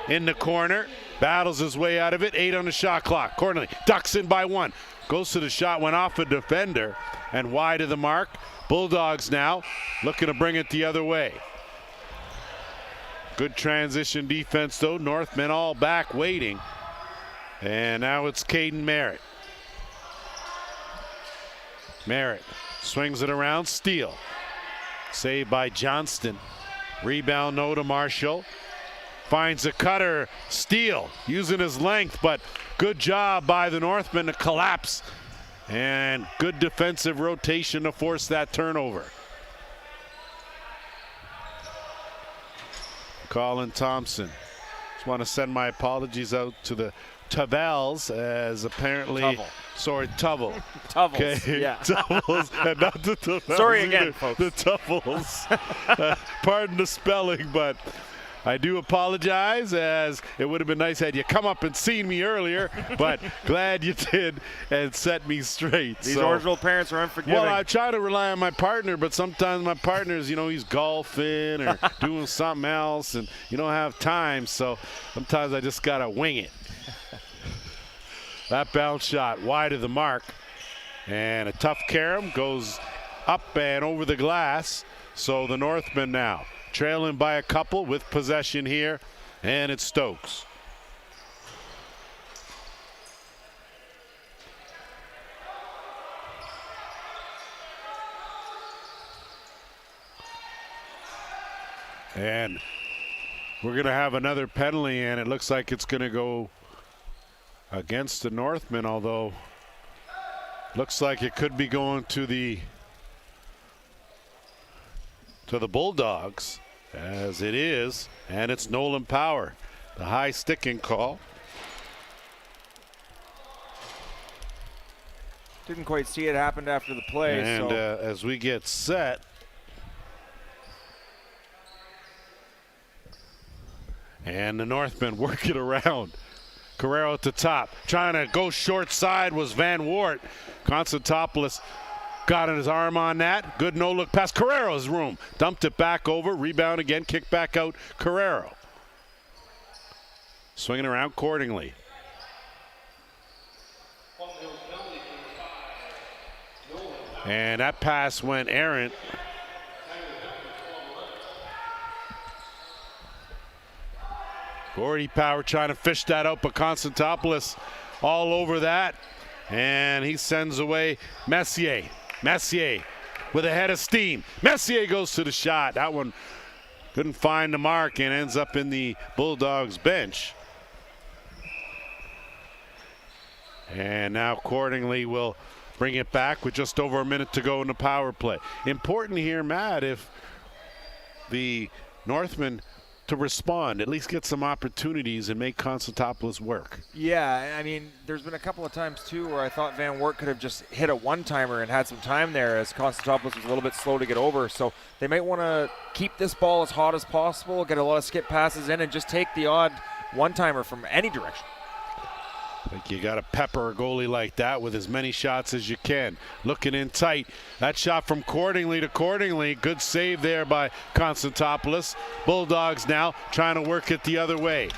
in the corner, battles his way out of it. 8 on the shot clock. Cordingley ducks in by 1, goes to the shot, went off a defender and wide of the mark. Bulldogs now looking to bring it the other way. Good transition defense though. Northmen all back waiting. And now it's Caden Merritt. Merritt swings it around. Steele. Saved by Johnston. Rebound no to Marshall. Finds a cutter. Steele using his length, but good job by the Northmen to collapse. And good defensive rotation to force that turnover. Colin Thompson. Just want to send my apologies out to the Tavels, as apparently Tubble. Tuvels, okay. yeah. Tuvels, and not the Tavels. Sorry again, either. folks. The Tuvels. Pardon the spelling, but I do apologize, as it would have been nice had you come up and seen me earlier, but glad you did and set me straight. These Orangeville parents are unforgiving. Well, I try to rely on my partner, but sometimes my partner's, he's golfing or doing something else, and you don't have time, so sometimes I just got to wing it. That bounce shot wide of the mark, and a tough carom goes up and over the glass. So the Northmen now trailing by a couple with possession here, and it's Stokes. And we're going to have another penalty, and it looks like it's going to go against the Northmen, although looks like it could be going to the Bulldogs, as it is, and it's Nolan Power, the high sticking call. Didn't quite see it happen after the play. And as we get set, and the Northmen work it around. Carrero at the top, trying to go short side was Van Wart. Constantopoulos got his arm on that. Good no-look pass. Carrero's room. Dumped it back over. Rebound again. Kick back out. Carrero. Swinging around accordingly. And that pass went errant. Gordy Power trying to fish that out, but Constantopoulos all over that. And he sends away Messier. Messier with a head of steam. Messier goes to the shot. That one couldn't find the mark and ends up in the Bulldogs bench. And now accordingly will bring it back with just over a minute to go in the power play. Important here, Matt, if the Northmen to respond, at least get some opportunities and make Constantopoulos work. Yeah, I mean, there's been a couple of times too where I thought Van Wart could have just hit a one-timer and had some time there, as Constantopoulos was a little bit slow to get over. So they might want to keep this ball as hot as possible, get a lot of skip passes in, and just take the odd one-timer from any direction. I think you got to pepper a goalie like that with as many shots as you can. Looking in tight. That shot from Cordingley to Cordingley. Good save there by Constantopoulos. Bulldogs now trying to work it the other way.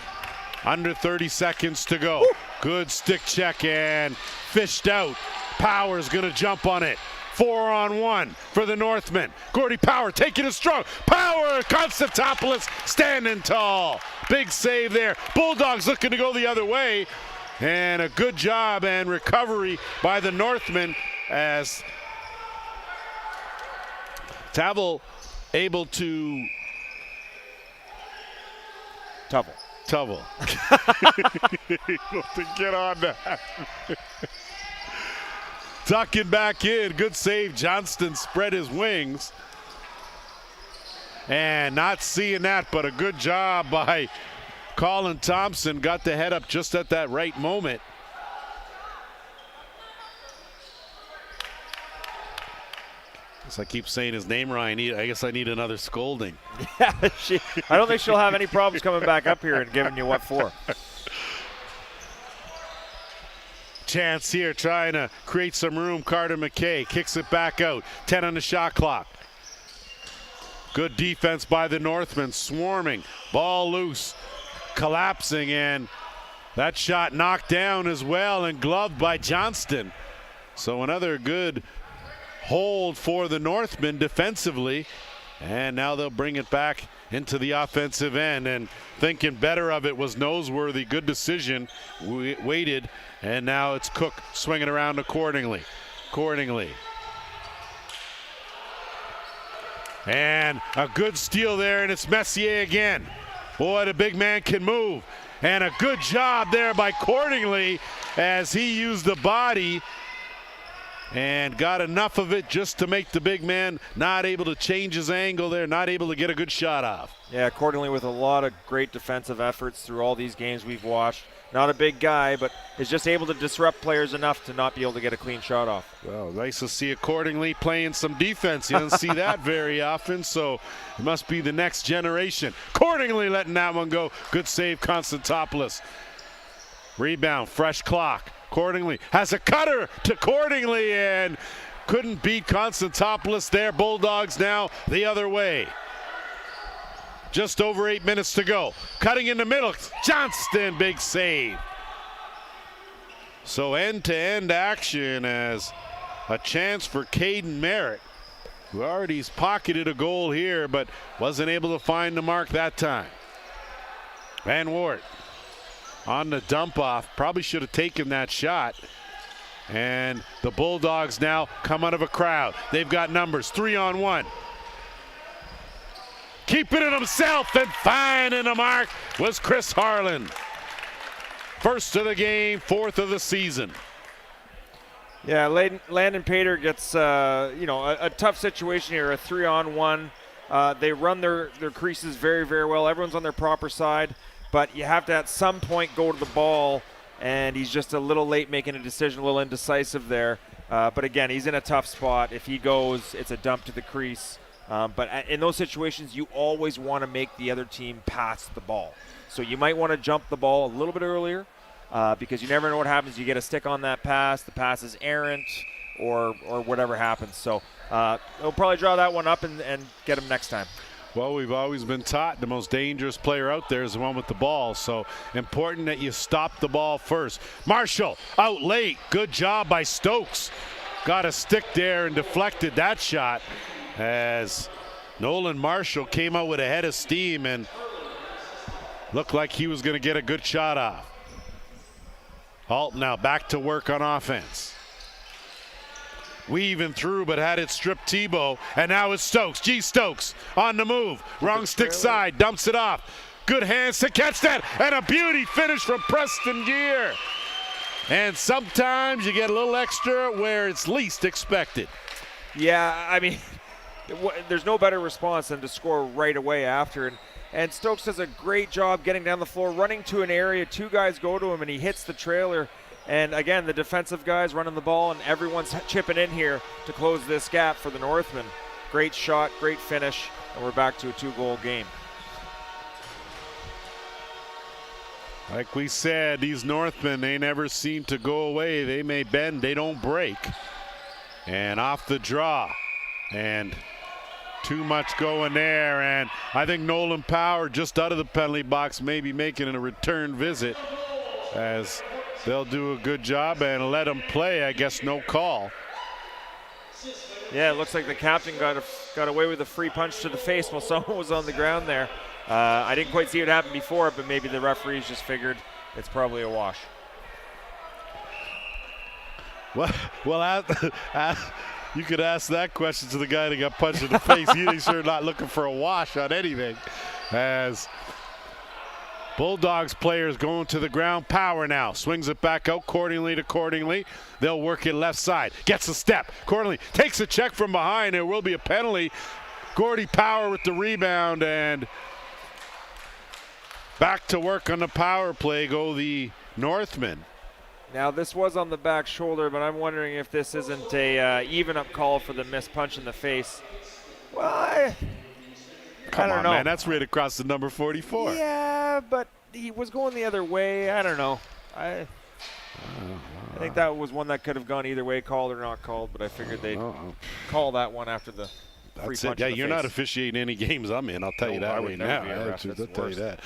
Under 30 seconds to go. Woo! Good stick check and fished out. Power's going to jump on it. 4-on-1 for the Northmen. Gordy Power taking it strong. Power! Constantopoulos standing tall. Big save there. Bulldogs looking to go the other way. And a good job and recovery by the Northmen, as Tavel able to Tuvel able to get on that. Tucking back in. Good save. Johnston spread his wings. And not seeing that, but a good job by Colin Thompson. Got the head up just at that right moment. Guess I keep saying his name, Ryan. I guess I need another scolding. Yeah, I don't think she'll have any problems coming back up here and giving you what for. Chance here trying to create some room. Carter McKay kicks it back out. 10 on the shot clock. Good defense by the Northmen, swarming. Ball loose. Collapsing, and that shot knocked down as well and gloved by Johnston. So another good hold for the Northmen defensively, and now they'll bring it back into the offensive end, and thinking better of it was Noseworthy. Good decision. Waited, and now it's Cook swinging around accordingly. And a good steal there, and it's Messier again. Boy, the big man can move. And a good job there by Cordingley as he used the body and got enough of it just to make the big man not able to change his angle there, not able to get a good shot off. Yeah, Cordingley with a lot of great defensive efforts through all these games we've watched. Not a big guy, but is just able to disrupt players enough to not be able to get a clean shot off. Well, nice to see Accordingly playing some defense. You don't see that very often, so it must be the next generation. Accordingly letting that one go. Good save, Constantopoulos. Rebound, fresh clock. Accordingly has a cutter to Accordingly and couldn't beat Constantopoulos there. Bulldogs now the other way. Just over 8 minutes to go. Cutting in the middle. Johnston, big save. So end-to-end action as a chance for Caden Merritt, who already's pocketed a goal here, but wasn't able to find the mark that time. Van Wart on the dump off. Probably should have taken that shot. And the Bulldogs now come out of a crowd. They've got numbers, 3-on-1. Keeping it himself and finding the mark was Chris Harlan. First of the game, fourth of the season. Yeah, Landon Pater gets a tough situation here, a 3-on-1. They run their creases very, very well. Everyone's on their proper side, but you have to at some point go to the ball, and he's just a little late making a decision, a little indecisive there. But again, he's in a tough spot. If he goes, it's a dump to the crease. But in those situations, you always want to make the other team pass the ball. So you might want to jump the ball a little bit earlier because you never know what happens. You get a stick on that pass, the pass is errant, or whatever happens. So they'll probably draw that one up and get him next time. Well, we've always been taught the most dangerous player out there is the one with the ball. So important that you stop the ball first. Marshall out late. Good job by Stokes. Got a stick there and deflected that shot, as Nolan Marshall came out with a head of steam and looked like he was going to get a good shot off. Halton now back to work on offense. Weaving through, but had it stripped Tebow, and now it's Stokes. Stokes on the move. Wrong stick side, dumps it off. Good hands to catch that, and a beauty finish from Preston Gear. And sometimes you get a little extra where it's least expected. Yeah, I mean, there's no better response than to score right away after. And Stokes does a great job getting down the floor, running to an area. Two guys go to him, and he hits the trailer. And again, the defensive guys running the ball, and everyone's chipping in here to close this gap for the Northmen. Great shot, great finish, and we're back to a 2-goal game. Like we said, these Northmen, they never seem to go away. They may bend, they don't break. And off the draw. And too much going there, and I think Nolan Power just out of the penalty box, maybe making a return visit, as they'll do a good job and let him play. I guess no call. Yeah, it looks like the captain got away with a free punch to the face while someone was on the ground there. I didn't quite see it happen before, but maybe the referees just figured it's probably a wash. Well, you could ask that question to the guy that got punched in the face. He's sure not looking for a wash on anything. As Bulldogs players going to the ground. Power now swings it back out. Accordingly. They'll work it left side. Gets a step. Accordingly takes a check from behind. There will be a penalty. Gordy Power with the rebound, and back to work on the power play go the Northmen. Now, this was on the back shoulder, but I'm wondering if this isn't a even-up call for the missed punch in the face. Well, I don't know. Man, that's right across the number 44. Yeah, but he was going the other way. I don't know. I think that was one that could have gone either way, called or not called, but I figured they'd call that one after the free punch. Yeah, in the you're face. not officiating any games I'm in. I'll tell you that right now. I'll tell you that.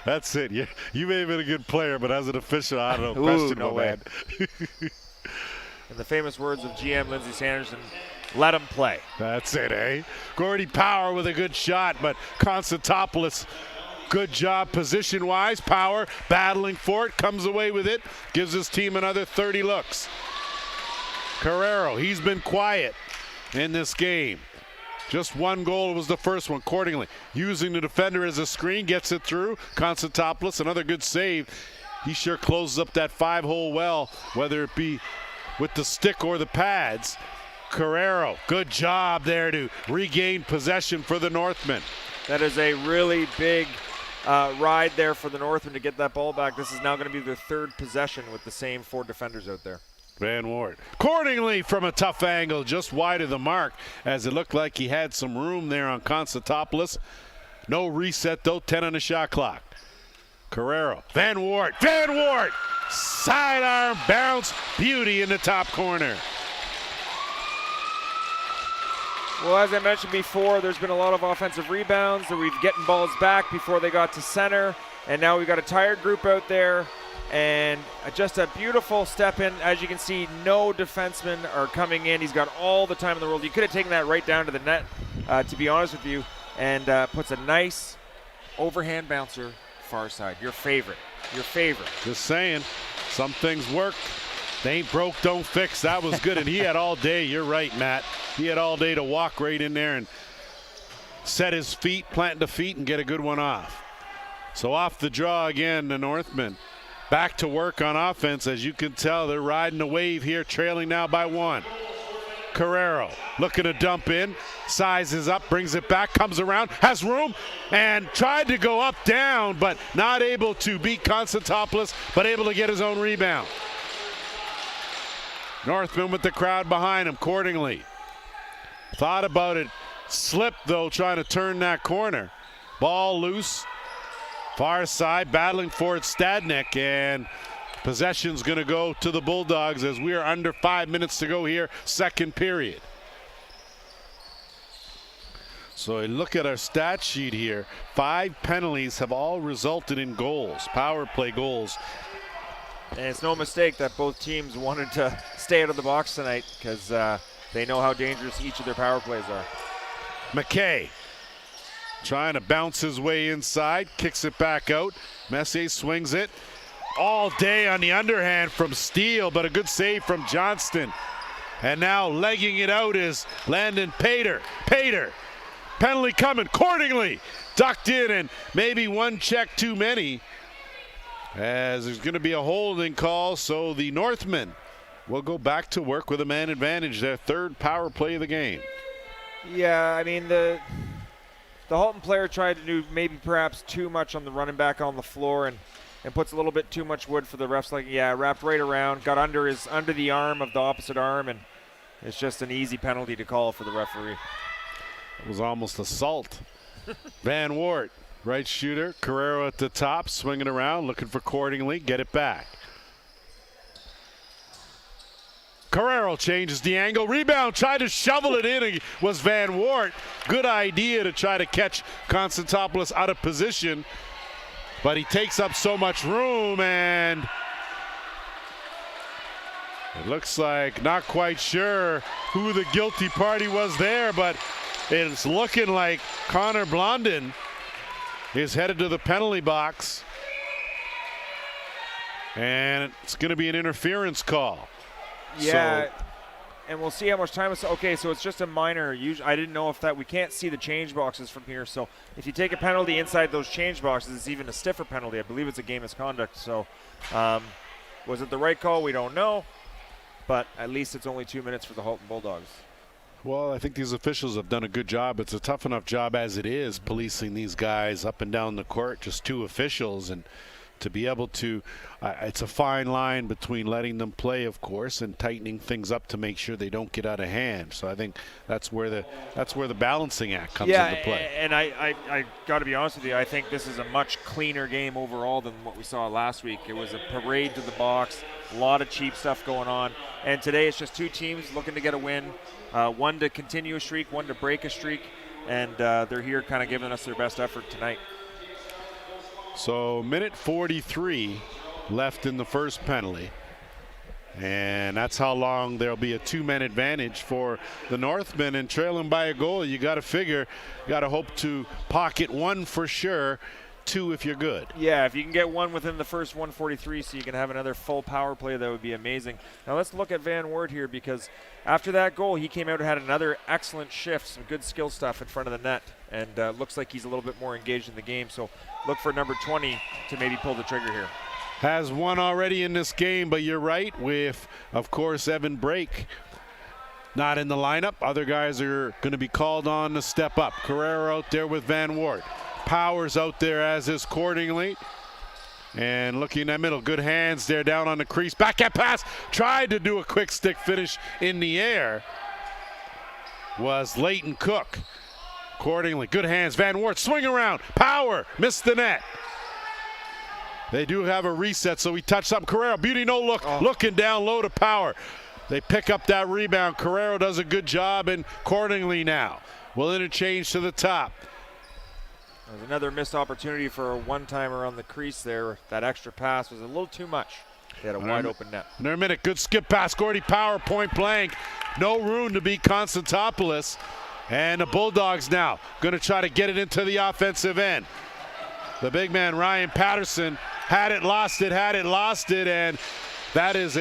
That's it. You may have been a good player, but as an official, I don't know. Questionable, man. In the famous words of GM Lindsay Sanderson, let him play. That's it, eh? Gordy Power with a good shot, but Constantopoulos, good job position-wise. Power battling for it, comes away with it, gives his team another 30 looks. Carrero, he's been quiet in this game. Just one goal was the first one. Accordingly, using the defender as a screen, gets it through. Constantopoulos, another good save. He sure closes up that 5-hole well, whether it be with the stick or the pads. Carrero, good job there to regain possession for the Northmen. That is a really big ride there for the Northmen to get that ball back. This is now going to be their third possession with the same 4 defenders out there. Van Wart. Accordingly, from a tough angle, just wide of the mark, as it looked like he had some room there on Constantopoulos. No reset, though, 10 on the shot clock. Carrero. Van Wart. Van Wart! Sidearm bounce. Beauty in the top corner. Well, as I mentioned before, there's been a lot of offensive rebounds that we've getting balls back before they got to center. And now we've got a tired group out there. And just a beautiful step in. As you can see, no defensemen are coming in. He's got all the time in the world. You could have taken that right down to the net, to be honest with you, and puts a nice overhand bouncer far side. Your favorite. Your favorite. Just saying, some things work. They ain't broke, don't fix. That was good. And he had all day. You're right, Matt. He had all day to walk right in there and set his feet, plant the feet, and get a good one off. So off the draw again, the Northmen. Back to work on offense. As you can tell, they're riding the wave here, trailing now by 1. Carrero looking to dump in, sizes up, brings it back, comes around, has room, and tried to go up, down, but not able to beat Constantopoulos, but able to get his own rebound. Northman with the crowd behind him, accordingly. Thought about it, slipped though, trying to turn that corner. Ball loose. Far side, battling for it, Stadnik, and possession's going to go to the Bulldogs as we are under 5 minutes to go here, second period. So look at our stat sheet here. 5 penalties have all resulted in goals, power play goals. And it's no mistake that both teams wanted to stay out of the box tonight because they know how dangerous each of their power plays are. McKay. Trying to bounce his way inside, kicks it back out. Messier swings it all day on the underhand from Steele, but a good save from Johnston. And now legging it out is Landon Pater. Pater, penalty coming, accordingly. Ducked in, and maybe one check too many, as there's going to be a holding call, so the Northmen will go back to work with a man advantage, their third power play of the game. Yeah, I mean, the Halton player tried to do maybe perhaps too much on the running back on the floor and puts a little bit too much wood for the refs. Like, yeah, wrapped right around, got under the arm of the opposite arm, and it's just an easy penalty to call for the referee. It was almost assault. Van Wart, right shooter. Carrero at the top, swinging around, looking for accordingly. Get it back. Carrero changes the angle. Rebound, tried to shovel it in. It was Van Wart. Good idea to try to catch Constantopoulos out of position. But he takes up so much room, and it looks like not quite sure who the guilty party was there, but it's looking like Connor Blondin is headed to the penalty box. And it's going to be an interference call. Yeah, so, and we'll see how much time it's. Okay, so it's just a minor. I didn't know if that we can't see the change boxes from here. So if you take a penalty inside those change boxes, it's even a stiffer penalty. I believe it's a game misconduct. So was it the right call? We don't know. But at least it's only 2 minutes for the Halton Bulldogs. Well, I think these officials have done a good job. It's a tough enough job as it is, policing these guys up and down the court, just 2 officials, and to be able to, it's a fine line between letting them play, of course, and tightening things up to make sure they don't get out of hand. So I think that's where the balancing act comes into play. And I got to be honest with you, I think this is a much cleaner game overall than what we saw last week. It was a parade to the box, a lot of cheap stuff going on, and today it's just 2 teams looking to get a win, one to continue a streak, one to break a streak, and they're here kind of giving us their best effort tonight. So minute 43 left in the first penalty. And that's how long there'll be a 2-man advantage for the Northmen, and trailing by a goal, you got to figure, you got to hope to pocket 1 for sure, 2 if you're good. Yeah, if you can get 1 within the first 143 so you can have another full power play, that would be amazing. Now let's look at Van Wart here, because after that goal, he came out and had another excellent shift, some good skill stuff in front of the net, and looks like he's a little bit more engaged in the game. So look for number 20 to maybe pull the trigger here. Has 1 already in this game, but you're right, with, of course, Evan Brake not in the lineup. Other guys are going to be called on to step up. Carrero out there with Van Wart. Powers out there, as is Cordingley. And looking at middle, good hands there down on the crease. Backhand pass, tried to do a quick stick finish in the air. Was Leighton Cook. Cordingley, good hands. Van Wart, swing around. Power, missed the net. They do have a reset, so we touch something. Carrero, beauty no look, looking down low to Power. They pick up that rebound. Carrero does a good job, and Cordingley now will interchange to the top. There's another missed opportunity for a one-timer on the crease there. That extra pass was a little too much. They had a wide open net. Another minute, good skip pass. Gordy Power, point blank. No room to beat Constantopoulos. And the Bulldogs now going to try to get it into the offensive end. The big man, Ryan Patterson, had it, lost it, and that is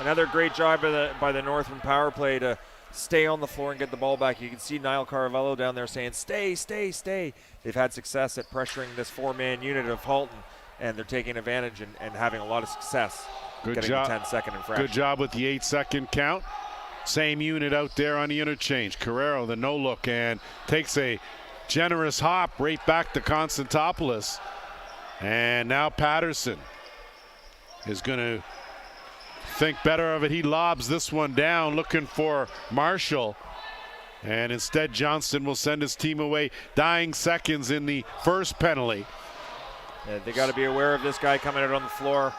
another great job by the Northman power play to stay on the floor and get the ball back. You can see Niall Caravello down there saying, stay, stay, stay. They've had success at pressuring this four-man unit of Halton, and they're taking advantage and having a lot of success. Good getting job. The 10-second infraction. Good job with the 8-second count. Same unit out there on the interchange. Carrero, the no-look, and takes a generous hop right back to Constantopoulos. And now Patterson is going to think better of it. He lobs this one down, looking for Marshall. And instead, Johnston will send his team away. Dying seconds in the first penalty. Yeah, they got to be aware of this guy coming out on the floor.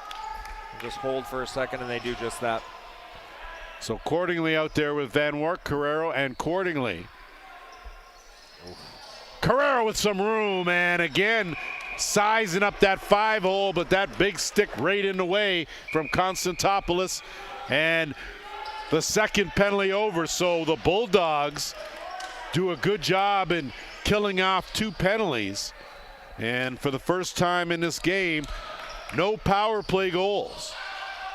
Just hold for a second, and they do just that. So Cordingley out there with Van Wart, Carrero, and Cordingley. Carrero with some room, and again, sizing up that 5-hole, but that big stick right in the way from Constantopoulos. And the second penalty over, so the Bulldogs do a good job in killing off 2 penalties. And for the first time in this game, no power play goals.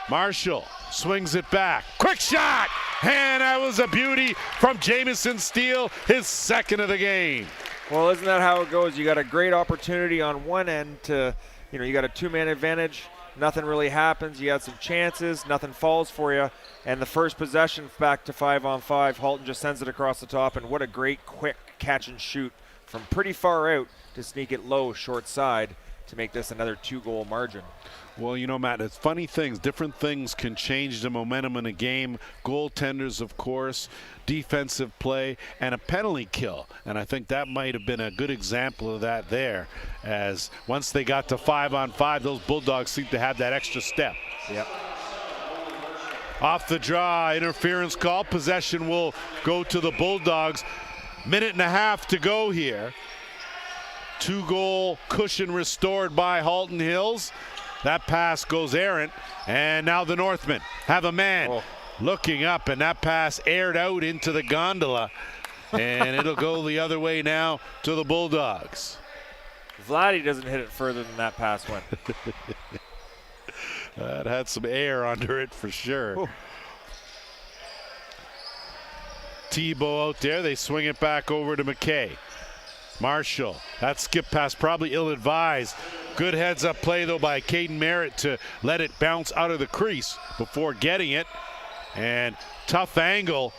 Marshall swings it back. Quick shot! And that was a beauty from Jamison Steele, his second of the game. Well, isn't that how it goes? You got a great opportunity on one end to, you got a 2-man advantage. Nothing really happens. You got some chances. Nothing falls for you. And the first possession back to 5-on-5, Halton just sends it across the top. And what a great quick catch and shoot from pretty far out to sneak it low, short side, to make this another 2-goal margin. Well, Matt, it's funny things. Different things can change the momentum in a game. Goaltenders, of course, defensive play, and a penalty kill. And I think that might have been a good example of that there, as once they got to 5-on-5, those Bulldogs seem to have that extra step. Yep. Off the draw, interference call. Possession will go to the Bulldogs. 1.5 minutes to go here. 2-goal cushion restored by Halton Hills. That pass goes errant, and now the Northmen have a man looking up, and that pass aired out into the gondola, and it'll go the other way now to the Bulldogs. Vladdy doesn't hit it further than that pass went. That had some air under it for sure. Tebow out there, they swing it back over to McKay. Marshall, that skip pass probably ill-advised. Good heads-up play, though, by Caden Merritt to let it bounce out of the crease before getting it. And tough angle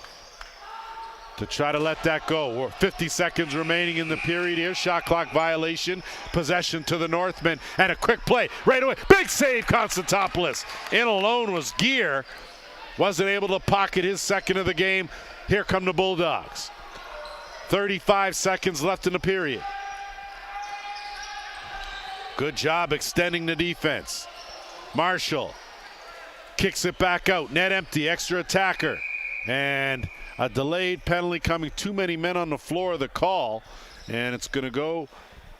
to try to let that go. 50 seconds remaining in the period here. Shot clock violation. Possession to the Northmen. And a quick play right away. Big save, Constantopoulos. In alone was Gear. Wasn't able to pocket his second of the game. Here come the Bulldogs. 35 seconds left in the period. Good job extending the defense. Marshall kicks it back out. Net empty, extra attacker. And a delayed penalty coming. Too many men on the floor of the call. And it's going to go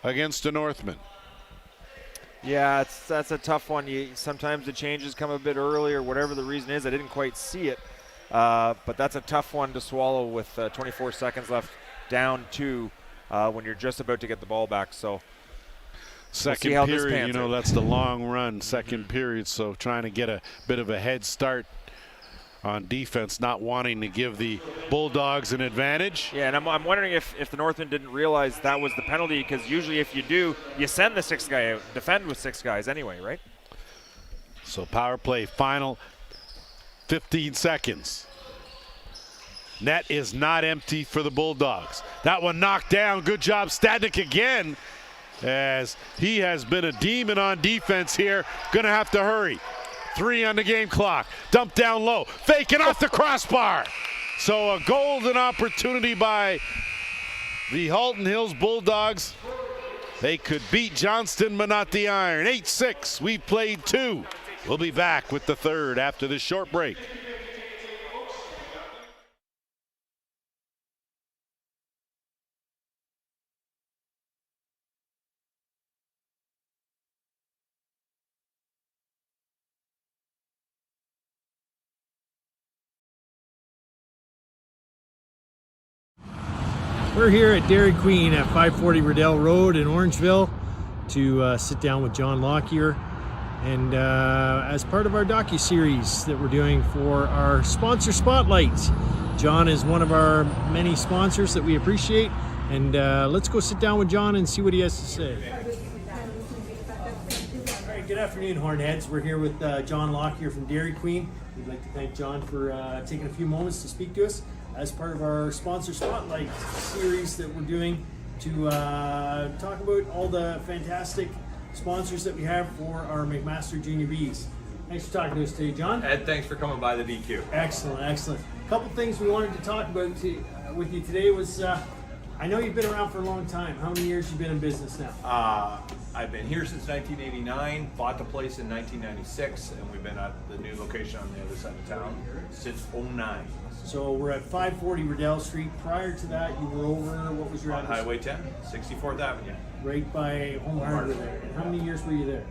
against the Northmen. Yeah, that's a tough one. Sometimes the changes come a bit early or whatever the reason is. I didn't quite see it. But that's a tough one to swallow with 24 seconds left. Down 2 when you're just about to get the ball back. So second period, that's the long run, second period. So trying to get a bit of a head start on defense, not wanting to give the Bulldogs an advantage. Yeah, and I'm wondering if the Northmen didn't realize that was the penalty, because usually if you do, you send the 6th guy out, defend with 6 guys anyway, right? So power play, final 15 seconds. Net is not empty for the Bulldogs. That one knocked down. Good job, Stadnik again, as he has been a demon on defense here. Gonna have to hurry. 3 on the game clock. Dump down low. Faking off the crossbar. So a golden opportunity by the Halton Hills Bulldogs. They could beat Johnston, but not the Iron. 8-6. We've played 2. We'll be back with the third after this short break. We're here at Dairy Queen at 540 Riddell Road in Orangeville to sit down with John Lockyer, and as part of our docu-series that we're doing for our sponsor spotlight. John is one of our many sponsors that we appreciate, and let's go sit down with John and see what he has to say. All right, good afternoon, Hornheads. We're here with John Lockyer from Dairy Queen. We'd like to thank John for taking a few moments to speak to us as part of our sponsor spotlight series that we're doing to talk about all the fantastic sponsors that we have for our McMaster Junior Bs. Thanks for talking to us today, John. Ed, thanks for coming by the DQ. Excellent, excellent. A couple things we wanted to talk about with you today was, I know you've been around for a long time. How many years have you been in business now? I've been here since 1989, bought the place in 1996, and we've been at the new location on the other side of town since 09. So we're at 540 Riddell Street. Prior to that, you were over, what was your On address? Highway 10, 64th Avenue. Right by Home Hardware there. And how many years were you there?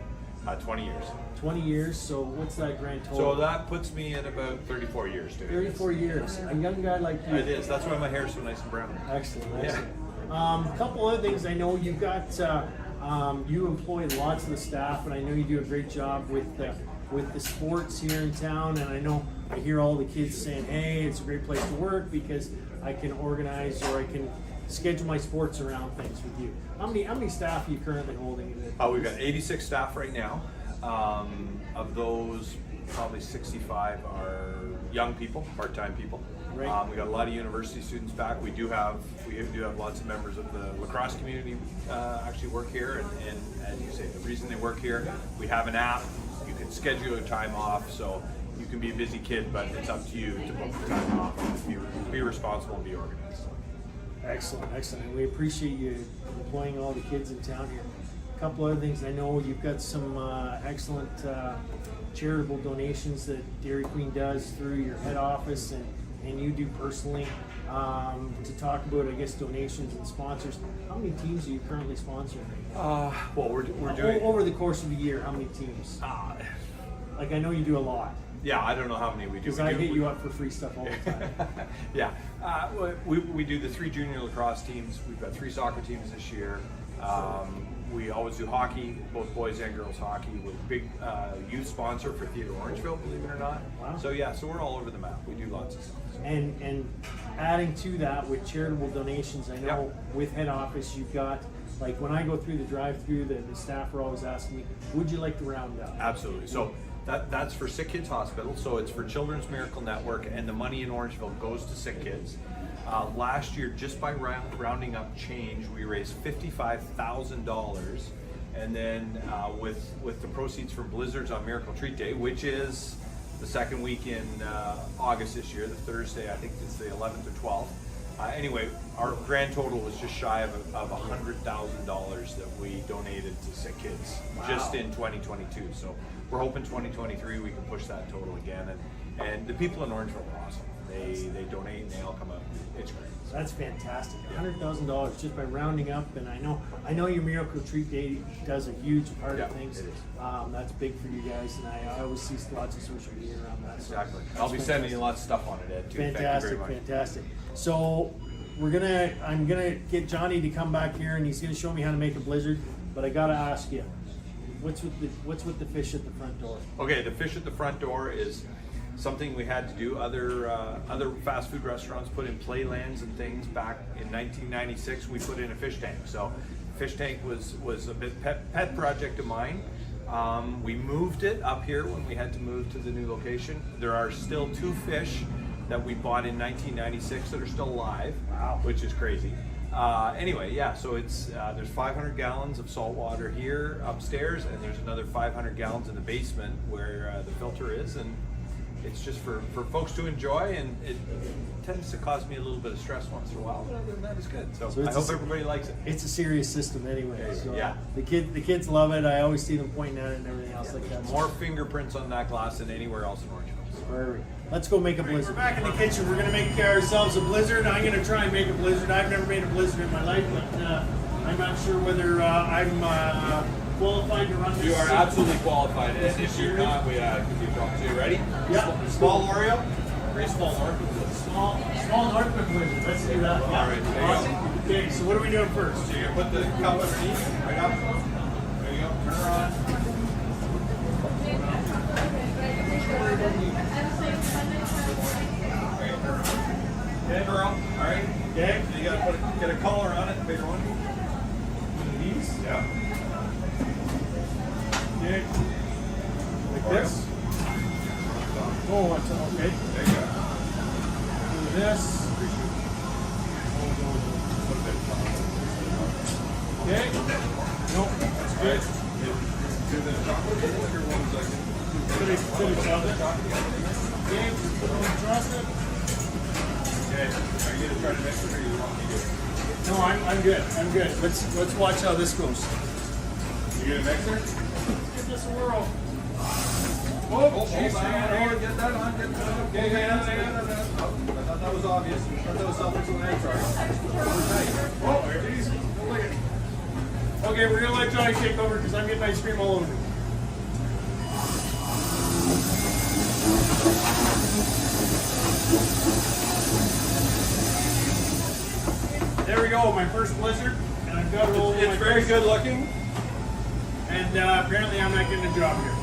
20 years. 20 years, so what's that grand total? So that puts me at about 34 years. 34 years. A young guy like you. It is. That's why my hair is so nice and brown. Excellent, Yeah. excellent. A couple other things. I know you've got, you employ lots of the staff, and I know you do a great job with the sports here in town, and I know I hear all the kids saying, hey, it's a great place to work because I can organize or I can schedule my sports around things with you. How many staff are you currently holding? We've got 86 staff right now. Of those, probably 65 are young people, part-time people. Right. We got a lot of university students back. We do have lots of members of the lacrosse community actually work here, and as you say, the reason they work here, we have an app. You can schedule your time off, so you can be a busy kid, but it's up to you to book the time off. Be responsible and be organized. Excellent, excellent. And we appreciate you employing all the kids in town here. A couple other things. I know you've got some excellent charitable donations that Dairy Queen does through your head office and you do personally. To talk about, I guess, donations and sponsors. How many teams are you currently sponsoring? Well, we're doing over the course of the year. How many teams? Like I know you do a lot. Yeah, I don't know how many we do. Because I hit you up for free stuff all the time. Yeah, we do the 3 junior lacrosse teams. We've got 3 soccer teams this year. We always do hockey, both boys and girls hockey. We're a big youth sponsor for Theatre Orangeville, believe it or not. Wow. So yeah, so we're all over the map. We do lots of stuff. So. And adding to that with charitable donations, I know Yep. with head office you've got, like when I go through the drive-through, the staff are always asking me, would you like to round up? Absolutely. So that's for Sick Kids Hospital. So it's for Children's Miracle Network, and the money in Orangeville goes to Sick Kids. Last year, just by rounding up change, we raised $55,000, and then with the proceeds from Blizzards on Miracle Treat Day, which is the second week in August this year, the Thursday, I think it's the 11th or 12th. Anyway, our grand total was just shy of $100,000 that we donated to Sick Kids just in 2022. So we're hoping 2023 we can push that total again. And the people in Orangeville are awesome. They donate and they all come out. It's great. That's fantastic. $100,000 just by rounding up, and I know your Miracle Treat Day does a huge part of things. It is. That's big for you guys, and I always see lots of social media around that. So Exactly. I'll be sending you lots of stuff on it, Ed, too. fantastic, Thank you very much. fantastic. So I'm gonna get Johnny to come back here, and he's gonna show me how to make a blizzard. But I gotta ask you, what's with the fish at the front door? Okay, the fish at the front door is something we had to do. Other fast food restaurants put in playlands and things back in 1996. We put in a fish tank. So fish tank was a bit pet project of mine. We moved it up here when we had to move to the new location. There are still 2 fish that we bought in 1996 that are still alive. Wow. Which is crazy. Anyway, yeah, so it's there's 500 gallons of salt water here upstairs, and there's another 500 gallons in the basement where the filter is, and it's just for folks to enjoy, and it tends to cause me a little bit of stress once in a while, but other than that, it's good. So I hope everybody likes it. It's a serious system anyway. So Yeah. The kids love it. I always see them pointing at it and everything else like that. More fingerprints on that glass than anywhere else in Orangeville. Perfect. Let's go make a blizzard. We're back in the kitchen. We're gonna make ourselves a blizzard. I'm gonna try and make a blizzard. I've never made a blizzard in my life, but I'm not sure whether I'm qualified to run this. You are absolutely qualified, and if you're not, we can do talk. So you ready? Yeah. Small Oreo, very small Oreo. Small Northman blizzard. Let's do that. All right, there you Awesome. Okay, so what are we doing first? So you're gonna put the cup underneath, right up. There you go. Turn her on. Okay, girl. All right. Okay. So you gotta get a collar on it, bigger one. These. Yeah. Okay. Like this. Oh, it's okay. There you go. Do this. Okay. Nope. That's good. Do the chocolate or one second. Finish chocolate. Okay. Trust it. Okay. Are you gonna try to mix it, or you want me to? No, I'm good. I'm good. Let's watch how this goes. You gonna mix her? Give this a whirl. Oh, jeez, get that on, get that on. Okay, hang on. I thought that was obvious. I thought that was self-explanatory. Oh, geez. Look at it. Okay, we're gonna let Johnny take over because I'm getting ice cream all over me. There we go, my first blizzard, and I've got it all over my It's very face. good looking. And apparently I'm not getting a job here.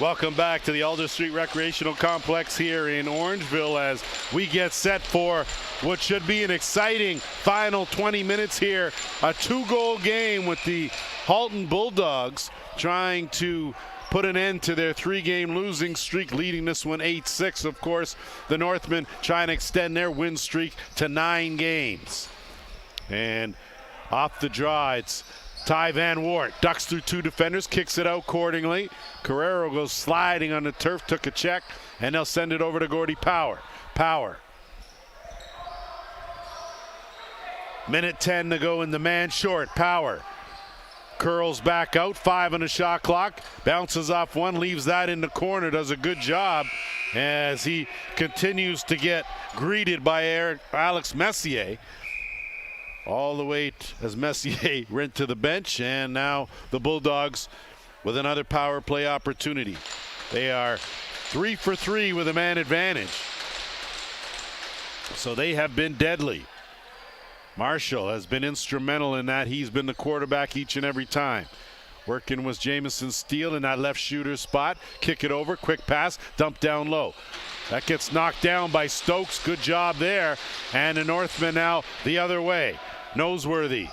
Welcome back to the Alder Street Recreational Complex here in Orangeville as we get set for what should be an exciting final 20 minutes here. A 2-goal game with the Halton Bulldogs trying to put an end to their 3-game losing streak, leading this one 8-6. Of course, the Northmen trying to extend their win streak to 9 games. And off the draw, it's Ty Van Wart, ducks through 2 defenders, kicks it out accordingly. Carrero goes sliding on the turf, took a check, and they'll send it over to Gordy Power. Power. Minute 10 to go in the man short. Power curls back out, 5 on the shot clock, bounces off 1, leaves that in the corner, does a good job as he continues to get greeted by Alex Messier. All the way as Messier went to the bench, and now the Bulldogs with another power play opportunity. They are 3 for 3 with a man advantage. So they have been deadly. Marshall has been instrumental in that. He's been the quarterback each and every time. Working with Jamison Steele in that left shooter spot. Kick it over, quick pass, dump down low. That gets knocked down by Stokes. Good job there. And the Northmen now the other way. Noseworthy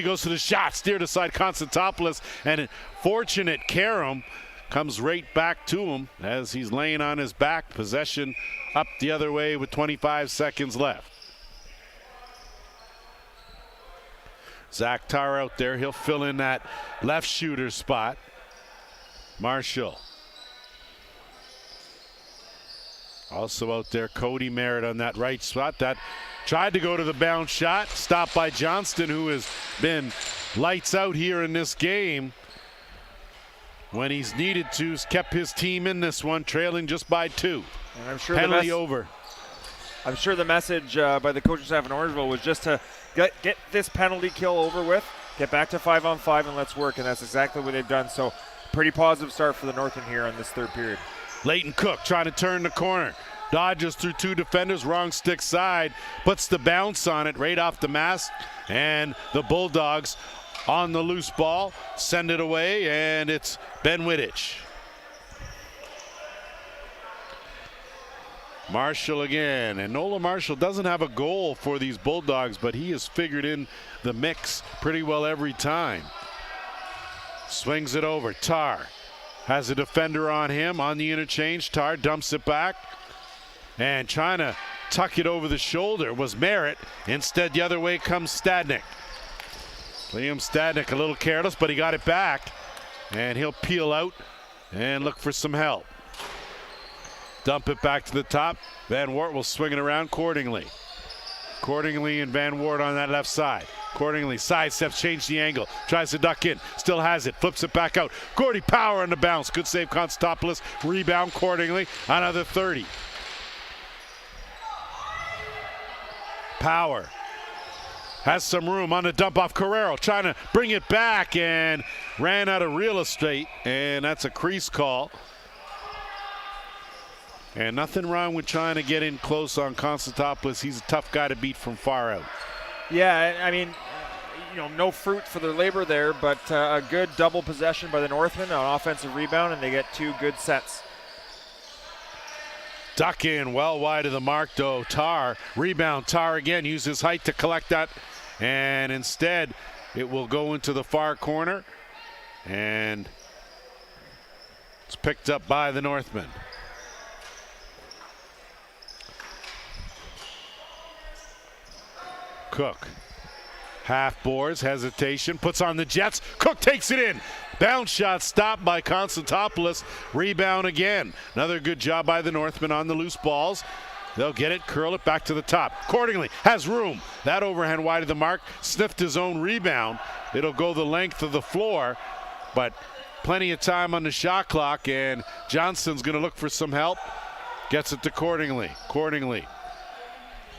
goes to the shot, steered aside Constantopoulos, and fortunate Karam comes right back to him as he's laying on his back. Possession up the other way with 25 seconds left. Zach Tarr out there, he'll fill in that left shooter spot. Marshall. Also out there, Cody Merritt on that right spot. That tried to go to the bounce shot, stopped by Johnston, who has been lights out here in this game. When he's needed to, has kept his team in this one, trailing just by 2. And I'm sure penalty over. I'm sure the message by the coaching staff in Orangeville was just to get this penalty kill over with, get back to 5-on-5, and let's work. And that's exactly what they've done. So pretty positive start for the Northmen here on this 3rd period. Leighton Cook trying to turn the corner. Dodges through 2 defenders, wrong stick side, puts the bounce on it right off the mask, and the Bulldogs on the loose ball send it away, and it's Ben Wittich. Marshall again, and Nola Marshall doesn't have a goal for these Bulldogs, but he has figured in the mix pretty well every time. Swings it over. Tarr has a defender on him on the interchange. Tarr dumps it back. And trying to tuck it over the shoulder was Merritt. Instead, the other way comes Stadnik. Liam Stadnik a little careless, but he got it back. And he'll peel out and look for some help. Dump it back to the top. Van Wart will swing it around. Cordingly and Van Wart on that left side. Cordingly sidesteps, change the angle, tries to duck in, still has it, flips it back out. Gordy Power on the bounce. Good save, Constantopoulos. Rebound, Cordingly. Another 30. Power has some room on the dump off Carrero, trying to bring it back and ran out of real estate, and that's a crease call. And nothing wrong with trying to get in close on Constantopoulos. He's a tough guy to beat from far out. Yeah, I mean, no fruit for their labor there, but a good double possession by the Northmen on offensive rebound, and they get 2 good sets. Duck in well wide of the mark, though. Tarr, rebound. Tarr again, use his height to collect that. And instead, it will go into the far corner. And it's picked up by the Northmen. Cook. Half boards, hesitation, puts on the Jets. Cook takes it in. Bounce shot stopped by Constantopoulos. Rebound again. Another good job by the Northmen on the loose balls. They'll get it, curl it back to the top. Accordingly, has room. That overhand wide of the mark. Sniffed his own rebound. It'll go the length of the floor, but plenty of time on the shot clock, and Johnson's going to look for some help. Gets it to Cordingly. Cordingly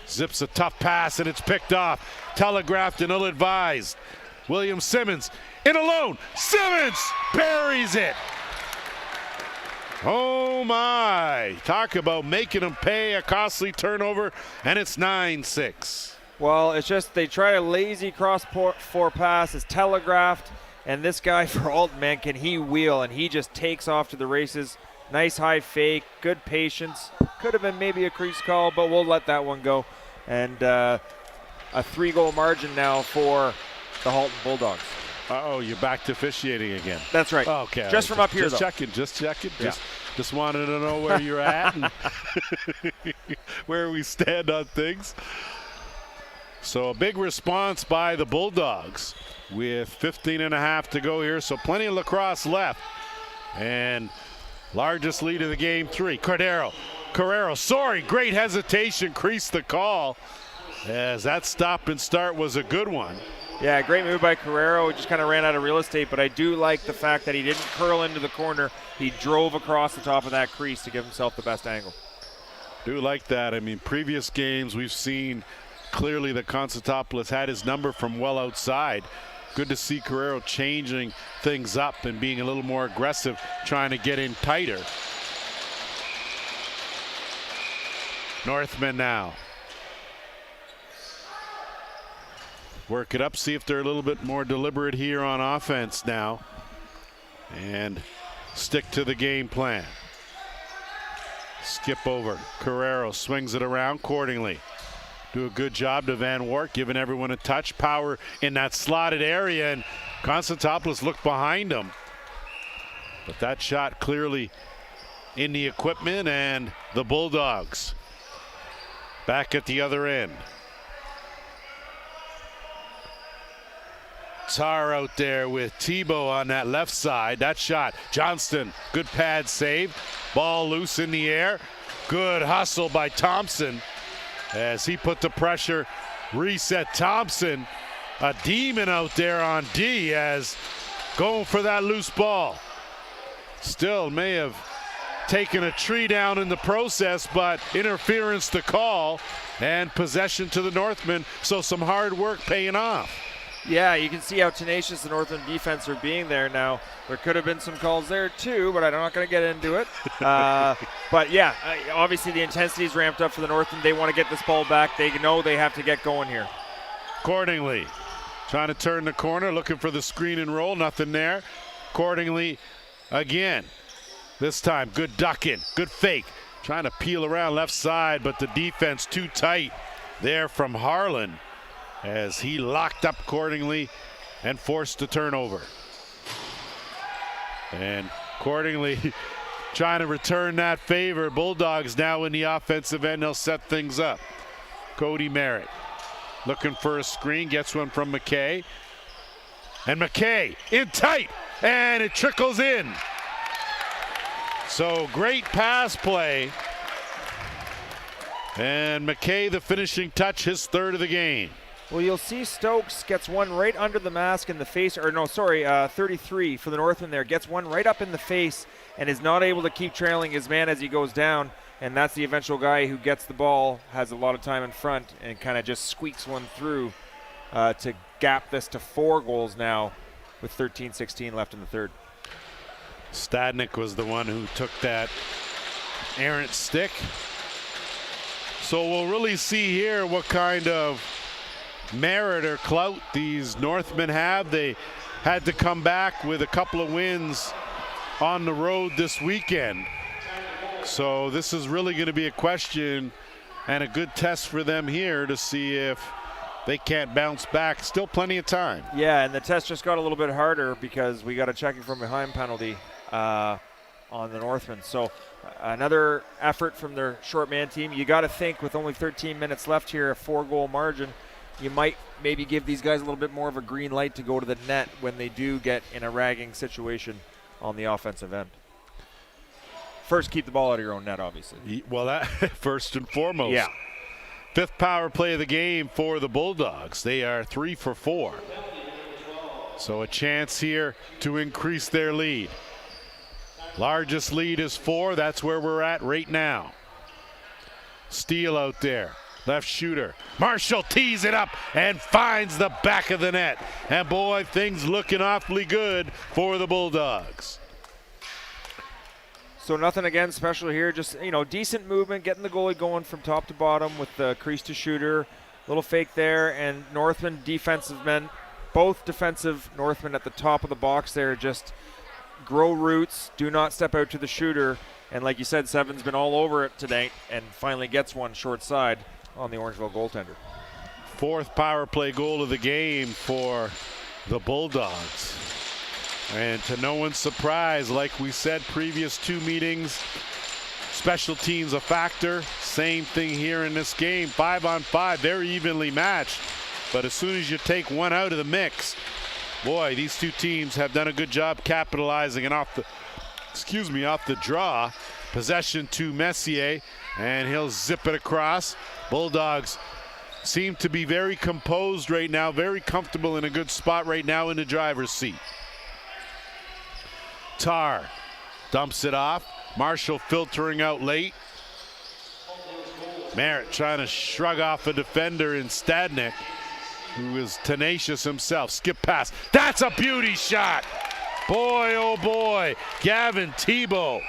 zips a tough pass, and it's picked off. Telegraphed and ill-advised. William Simmons in alone. Simmons buries it. Oh my. Talk about making them pay a costly turnover, and it's 9-6. Well, it's just they try a lazy cross-4 pass. It's telegraphed. And this guy for Halton, man, can he wheel? And he just takes off to the races. Nice high fake, good patience. Could have been maybe a crease call, but we'll let that one go. And a 3-goal margin now for the Halton Bulldogs. Uh-oh, you're back to officiating again. That's right. Okay. Just from up here, just though. Just checking. Yeah. Just wanted to know where you're at and where we stand on things. So a big response by the Bulldogs with 15 and a half to go here. So plenty of lacrosse left. And largest lead of the game, 3. Carrero, sorry, great hesitation, creased the call. As that stop and start was a good one. Yeah, great move by Carrero. He just kind of ran out of real estate, but I do like the fact that he didn't curl into the corner. He drove across the top of that crease to give himself the best angle. Do like that. I mean, previous games we've seen clearly that Constantopoulos had his number from well outside. Good to see Carrero changing things up and being a little more aggressive, trying to get in tighter. Northmen now. Work it up, see if they're a little bit more deliberate here on offense now. And stick to the game plan. Skip over. Carrero swings it around accordingly. Do a good job to Van Wart, giving everyone a touch. Power in that slotted area, and Constantopoulos looked behind him. But that shot clearly in the equipment, and the Bulldogs back at the other end. Tar out there with Tebow on that left side. That shot, Johnston, good pad save. Ball loose in the air. Good hustle by Thompson as he put the pressure. Reset Thompson, a demon out there on D, as going for that loose ball. Still may have taken a tree down in the process, but interference to call and possession to the Northmen. So some hard work paying off. Yeah, you can see how tenacious the Northland defense are being there now. There could have been some calls there too, but I'm not going to get into it. But yeah, obviously the intensity is ramped up for the Northland. They want to get this ball back. They know they have to get going here. Accordingly, trying to turn the corner, looking for the screen and roll, nothing there. Accordingly, again, this time good ducking, good fake. Trying to peel around left side, but the defense too tight there from Harlan, as he locked up accordingly and forced the turnover. And accordingly, trying to return that favor. Bulldogs now in the offensive end. They'll set things up. Cody Merritt looking for a screen, gets one from McKay. And McKay in tight, and it trickles in. So great pass play. And McKay, the finishing touch, his 3rd of the game. Well, you'll see Stokes gets one right under the mask in the face, or no, sorry, 33 for the Northman there. Gets one right up in the face and is not able to keep trailing his man as he goes down. And that's the eventual guy who gets the ball, has a lot of time in front, and kind of just squeaks one through to gap this to 4 goals now with 13-16 left in the 3rd. Stadnik was the one who took that errant stick. So we'll really see here what kind of merit or clout these Northmen have. They had to come back with a couple of wins on the road this weekend. So this is really going to be a question and a good test for them here to see if they can't bounce back. Still plenty of time. Yeah, and the test just got a little bit harder because we got a checking from behind penalty on the Northmen. So another effort from their short man team. You got to think with only 13 minutes left here, a 4-goal margin, you might maybe give these guys a little bit more of a green light to go to the net when they do get in a ragging situation on the offensive end. First, keep the ball out of your own net, obviously. Well, that first and foremost. Yeah. 5th power play of the game for the Bulldogs. They are 3 for 4. So a chance here to increase their lead. Largest lead is 4. That's where we're at right now. Steele out there. Left shooter. Marshall tees it up and finds the back of the net. And boy, things looking awfully good for the Bulldogs. So nothing again special here. Just, decent movement, getting the goalie going from top to bottom with the crease to shooter. Little fake there, and Northman defensive men both defensive Northmen at the top of the box there just grow roots, do not step out to the shooter. And like you said, Seven's been all over it tonight and finally gets one short side on the Orangeville goaltender. 4th power play goal of the game for the Bulldogs. And to no one's surprise, like we said previous 2 meetings, special teams a factor. Same thing here in this game. 5-on-5, very evenly matched. But as soon as you take one out of the mix, boy, these 2 teams have done a good job capitalizing and off the draw. Possession to Messier, and he'll zip it across. Bulldogs seem to be very composed right now, very comfortable in a good spot right now in the driver's seat. Tar dumps it off. Marshall filtering out late. Merritt trying to shrug off a defender in Stadnick, who is tenacious himself. Skip pass. That's a beauty shot. Boy, oh boy, Gavin Tebow.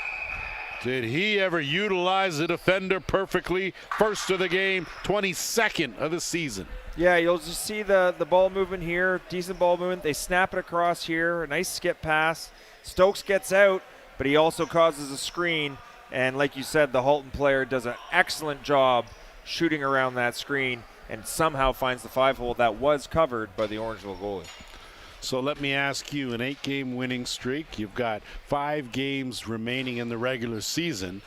Did he ever utilize the defender perfectly? First of the game, 22nd of the season. Yeah, you'll just see the ball movement here, decent ball movement. They snap it across here, a nice skip pass. Stokes gets out, but he also causes a screen. And like you said, the Halton player does an excellent job shooting around that screen and somehow finds the 5-hole that was covered by the Orangeville goalie. So let me ask you, an 8-game winning streak. You've got 5 games remaining in the regular season.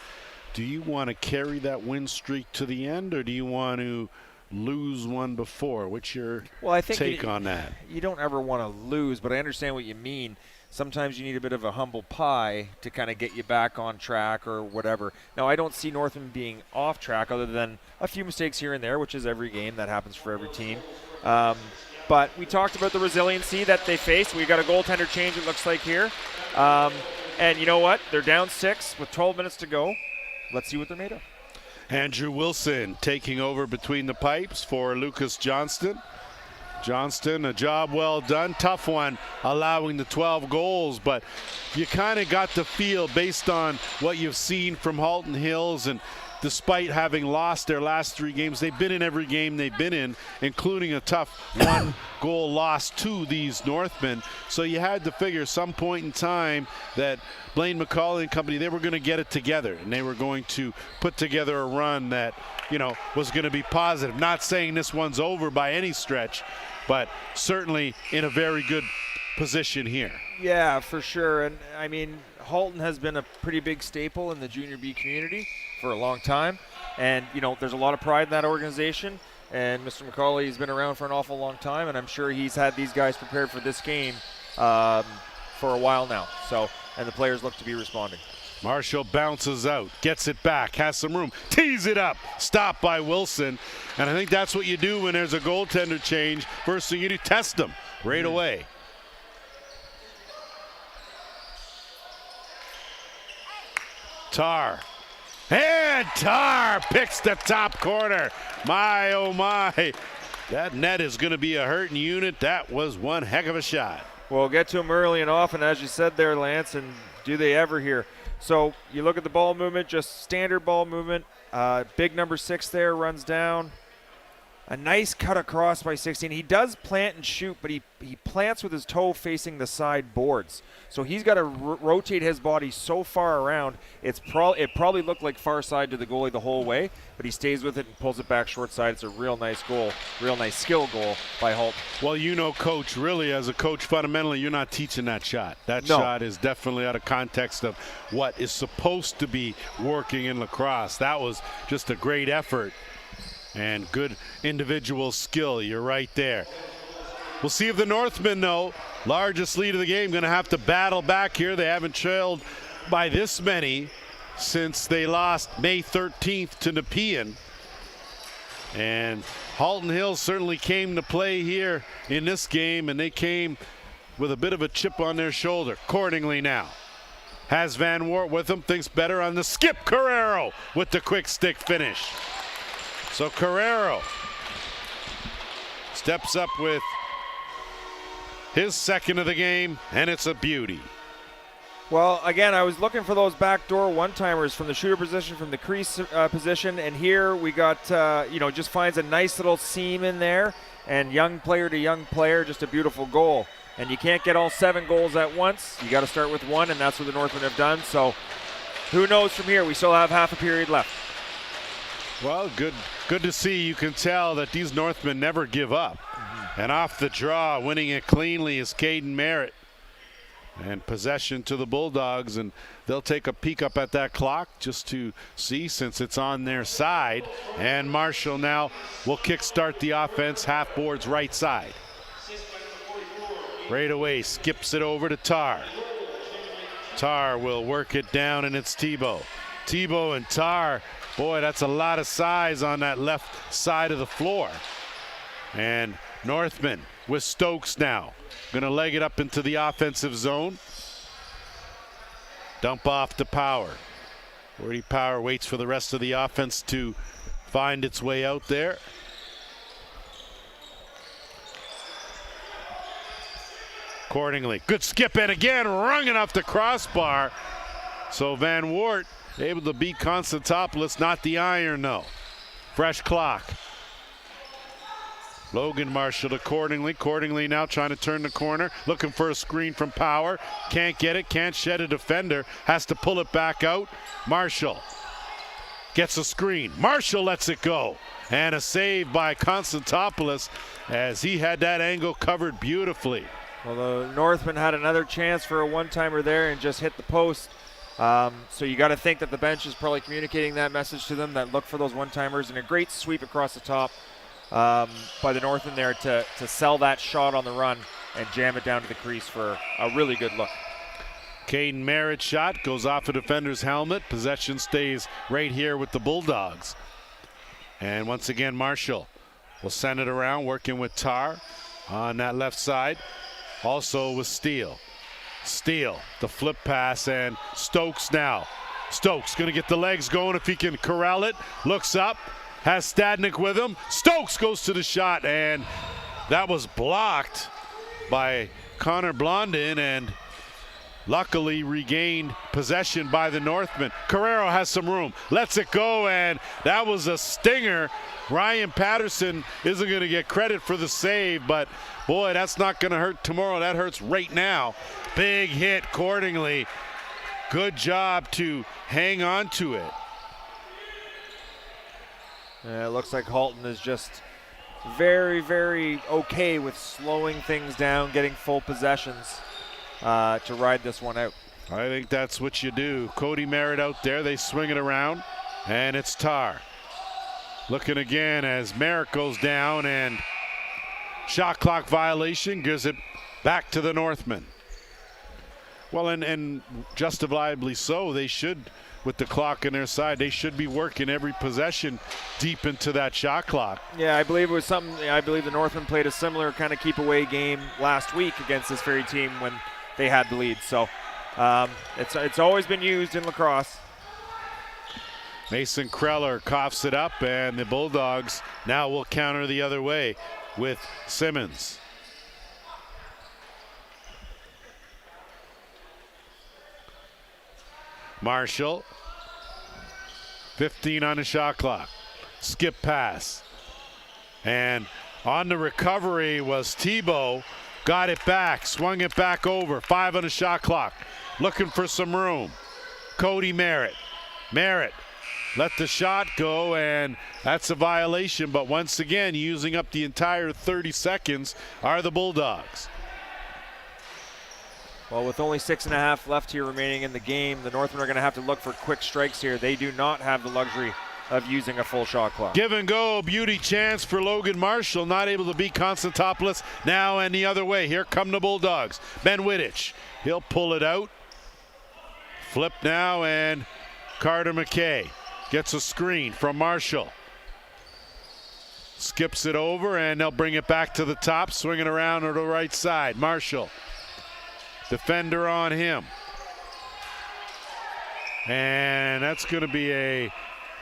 Do you want to carry that win streak to the end, or do you want to lose one before? What's your take on that? You don't ever want to lose, but I understand what you mean. Sometimes you need a bit of a humble pie to kind of get you back on track or whatever. Now, I don't see Northman being off track other than a few mistakes here and there, which is every game. That happens for every team. But we talked about the resiliency that they face. We got a goaltender change, it looks like, here. And you know what? They're down 6 with 12 minutes to go. Let's see what they're made of. Andrew Wilson taking over between the pipes for Lucas Johnston. Johnston, a job well done. Tough one, allowing the 12 goals, but you kind of got the feel based on what you've seen from Halton Hills, and despite having lost their last 3 games, they've been in every game they've been in, including a tough 1-goal loss to these Northmen. So you had to figure some point in time that Blaine McCauley and company, they were going to get it together, and they were going to put together a run that, you know, was going to be positive. Not saying this one's over by any stretch, but certainly in a very good position here. Yeah, for sure. And I mean, Halton has been a pretty big staple in the Junior B community for a long time. And, you know, there's a lot of pride in that organization. And Mr. McCauley has been around for an awful long time, and I'm sure he's had these guys prepared for this game for a while now. So, and the players look to be responding. Marshall bounces out, gets it back, has some room, tees it up, stopped by Wilson. And I think that's what you do when there's a goaltender change. First thing you do, test them right away. Tar. And Tar picks the top corner. My, oh my. That net is going to be a hurting unit. That was one heck of a shot. Well, get to them early and often, as you said there, Lance, and do they ever here. So you look at the ball movement, just standard ball movement. Big number 6 there runs down. A nice cut across by 16. He does plant and shoot, but he plants with his toe facing the side boards. So he's got to rotate his body so far around. It probably looked like far side to the goalie the whole way, but he stays with it and pulls it back short side. It's a real nice goal, real nice skill goal by Halton. Well, you know, Coach, really, as a coach, fundamentally, you're not teaching that shot. That shot is definitely out of context of what is supposed to be working in lacrosse. That was just a great effort. And good individual skill. You're right there. We'll see if the Northmen, though, largest lead of the game, going to have to battle back here. They haven't trailed by this many since they lost May 13th to Nepean. And Halton Hills certainly came to play here in this game, and they came with a bit of a chip on their shoulder. Accordingly now. Has Van Wart with him, thinks better on the skip. Carrero with the quick stick finish. So Carrero steps up with his second of the game, and it's a beauty. Well, again, I was looking for those backdoor one-timers from the shooter position, from the crease position, and here we got, just finds a nice little seam in there and young player to young player, just a beautiful goal. And you can't get all 7 goals at once. You got to start with 1, and that's what the Northmen have done. So who knows from here? We still have half a period left. Well, good to see. You can tell that these Northmen never give up. And off the draw, winning it cleanly is Caden Merritt. And possession to the Bulldogs, and they'll take a peek up at that clock just to see, since it's on their side. And Marshall now will kickstart the offense, half boards right side. Right away, skips it over to Tar. Tar will work it down, and it's Tebow. Tebow and Tar, boy, that's a lot of size on that left side of the floor. And Northmen with Stokes now. Going to leg it up into the offensive zone. Dump off to Power. Wordy Power waits for the rest of the offense to find its way out there. Accordingly, good skip, and again rung it off the crossbar. So Van Wart able to beat Constantopoulos, not the iron though. Fresh clock. Logan Marshall accordingly. Accordingly now trying to turn the corner, looking for a screen from Power. Can't get it, can't shed a defender, has to pull it back out. Marshall gets a screen. Marshall lets it go. And a save by Constantopoulos as he had that angle covered beautifully. Well, the Northmen had another chance for a one-timer there and just hit the post. So you got to think that the bench is probably communicating that message to them, that look for those one-timers, and a great sweep across the top by the Northmen there to sell that shot on the run and jam it down to the crease for a really good look. Caden Merritt's shot goes off a defender's helmet. Possession stays right here with the Bulldogs. And once again, Marshall will send it around, working with Tar on that left side. Also with Steele. Steele, the flip pass, and Stokes now. Stokes going to get the legs going if he can corral it. Looks up. Has Stadnik with him. Stokes goes to the shot, and that was blocked by Connor Blondin, and luckily regained possession by the Northmen. Carrero has some room, lets it go, and that was a stinger. Ryan Patterson isn't going to get credit for the save, but boy, that's not going to hurt tomorrow. That hurts right now. Big hit accordingly. Good job to hang on to it. It looks like Halton is just very, very okay with slowing things down, getting full possessions to ride this one out. I think that's what you do. Cody Merritt out there. They swing it around, and it's Tar. Looking again as Merritt goes down, and shot clock violation gives it back to the Northmen. Well, and justifiably so. They should, with the clock on their side, they should be working every possession deep into that shot clock. Yeah, I believe it was something. I believe the Northmen played a similar kind of keep away game last week against this very team when they had the lead. So it's always been used in lacrosse. Mason Kreller coughs it up, and the Bulldogs now will counter the other way with Simmons. Marshall, 15 on the shot clock. Skip pass. And on the recovery was Tebow. Got it back, swung it back over. 5 on the shot clock. Looking for some room. Cody Merritt. Merritt let the shot go, and that's a violation. But once again, using up the entire 30 seconds are the Bulldogs. Well, with only 6.5 left here remaining in the game, the Northmen are going to have to look for quick strikes here. They do not have the luxury of using a full shot clock. Give and go, beauty chance for Logan Marshall, not able to beat Constantopoulos now, and the other way. Here come the Bulldogs. Ben Wittich, he'll pull it out. Flip now, and Carter McKay gets a screen from Marshall. Skips it over, and they'll bring it back to the top, swinging around to the right side. Marshall. Defender on him. And that's going to be a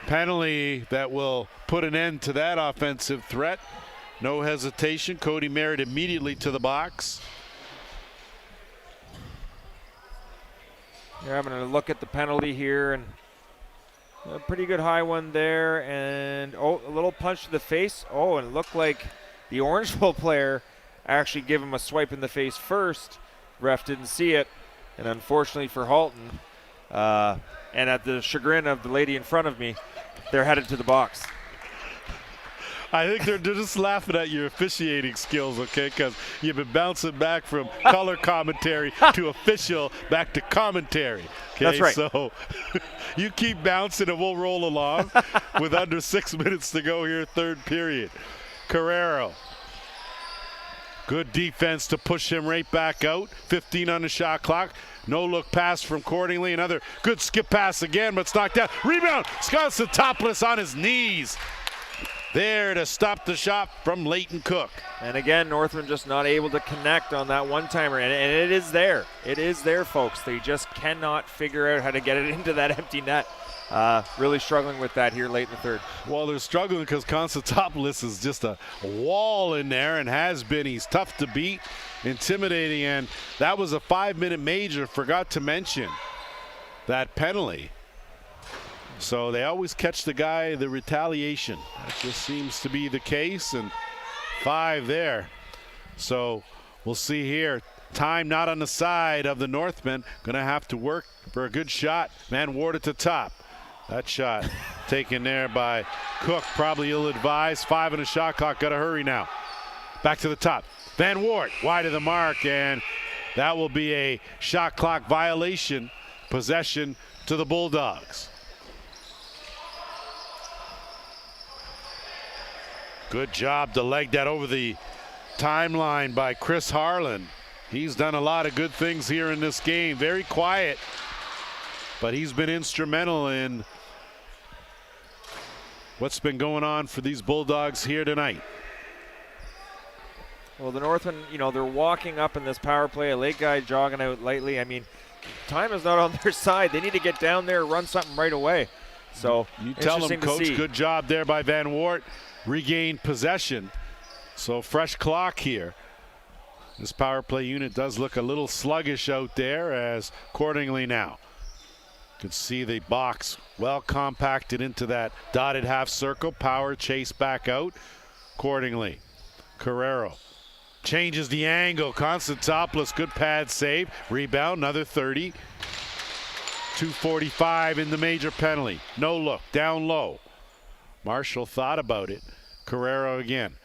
penalty that will put an end to that offensive threat. No hesitation. Cody Merritt immediately to the box. You're having a look at the penalty here, and a pretty good high one there, and a little punch to the face. And it looked like The Orangeville player actually gave him a swipe in the face first. Ref didn't see it, and unfortunately for Halton, and at the chagrin of the lady in front of me, they're headed to the box. I think they're just laughing at your officiating skills, okay? Because you've been bouncing back from color commentary to official back to commentary. Okay? That's right. So you keep bouncing and we'll roll along with under 6 minutes to go here, third period. Carrero. Good defense to push him right back out. 15 on the shot clock. No look pass from Cordingley. Another good skip pass again, but it's knocked out. Rebound. Topless on his knees. There to stop the shot from Leighton Cook. And again, Northman just not able to connect on that one-timer. And it is there. It is there, folks. They just cannot figure out how to get it into that empty net. Really struggling with that here late in the third. Well, they're struggling because Konstantinopoulos is just a wall in there and has been. He's tough to beat, intimidating, and that was a 5-minute major. Forgot to mention that penalty. So they always catch the guy, the retaliation. That just seems to be the case, and 5 there. So we'll see here. Time not on the side of the Northmen. Going to have to work for a good shot. Van Ward at the top. That shot taken there by Cook, probably ill-advised. 5 on the shot clock, got to hurry now. Back to the top. Van Ward wide of the mark, and that will be a shot clock violation. Possession to the Bulldogs. Good job to leg that over the timeline by Chris Harlan. He's done a lot of good things here in this game. Very quiet, but he's been instrumental in what's been going on for these Bulldogs here tonight. Well, the Northmen, they're walking up in this power play. A late guy jogging out lightly. I mean, time is not on their side. They need to get down there, run something right away. So you tell them, Coach, see. Good job there by Van Wart. Regained possession. So fresh clock here. This power play unit does look a little sluggish out there as accordingly now. You can see the box well compacted into that dotted half circle. Power chase back out. Accordingly, Carrero changes the angle. Konstantinopoulos, good pad save. Rebound, another 30. 2:45 in the major penalty. No look, down low. Marshall thought about it. Carrero again.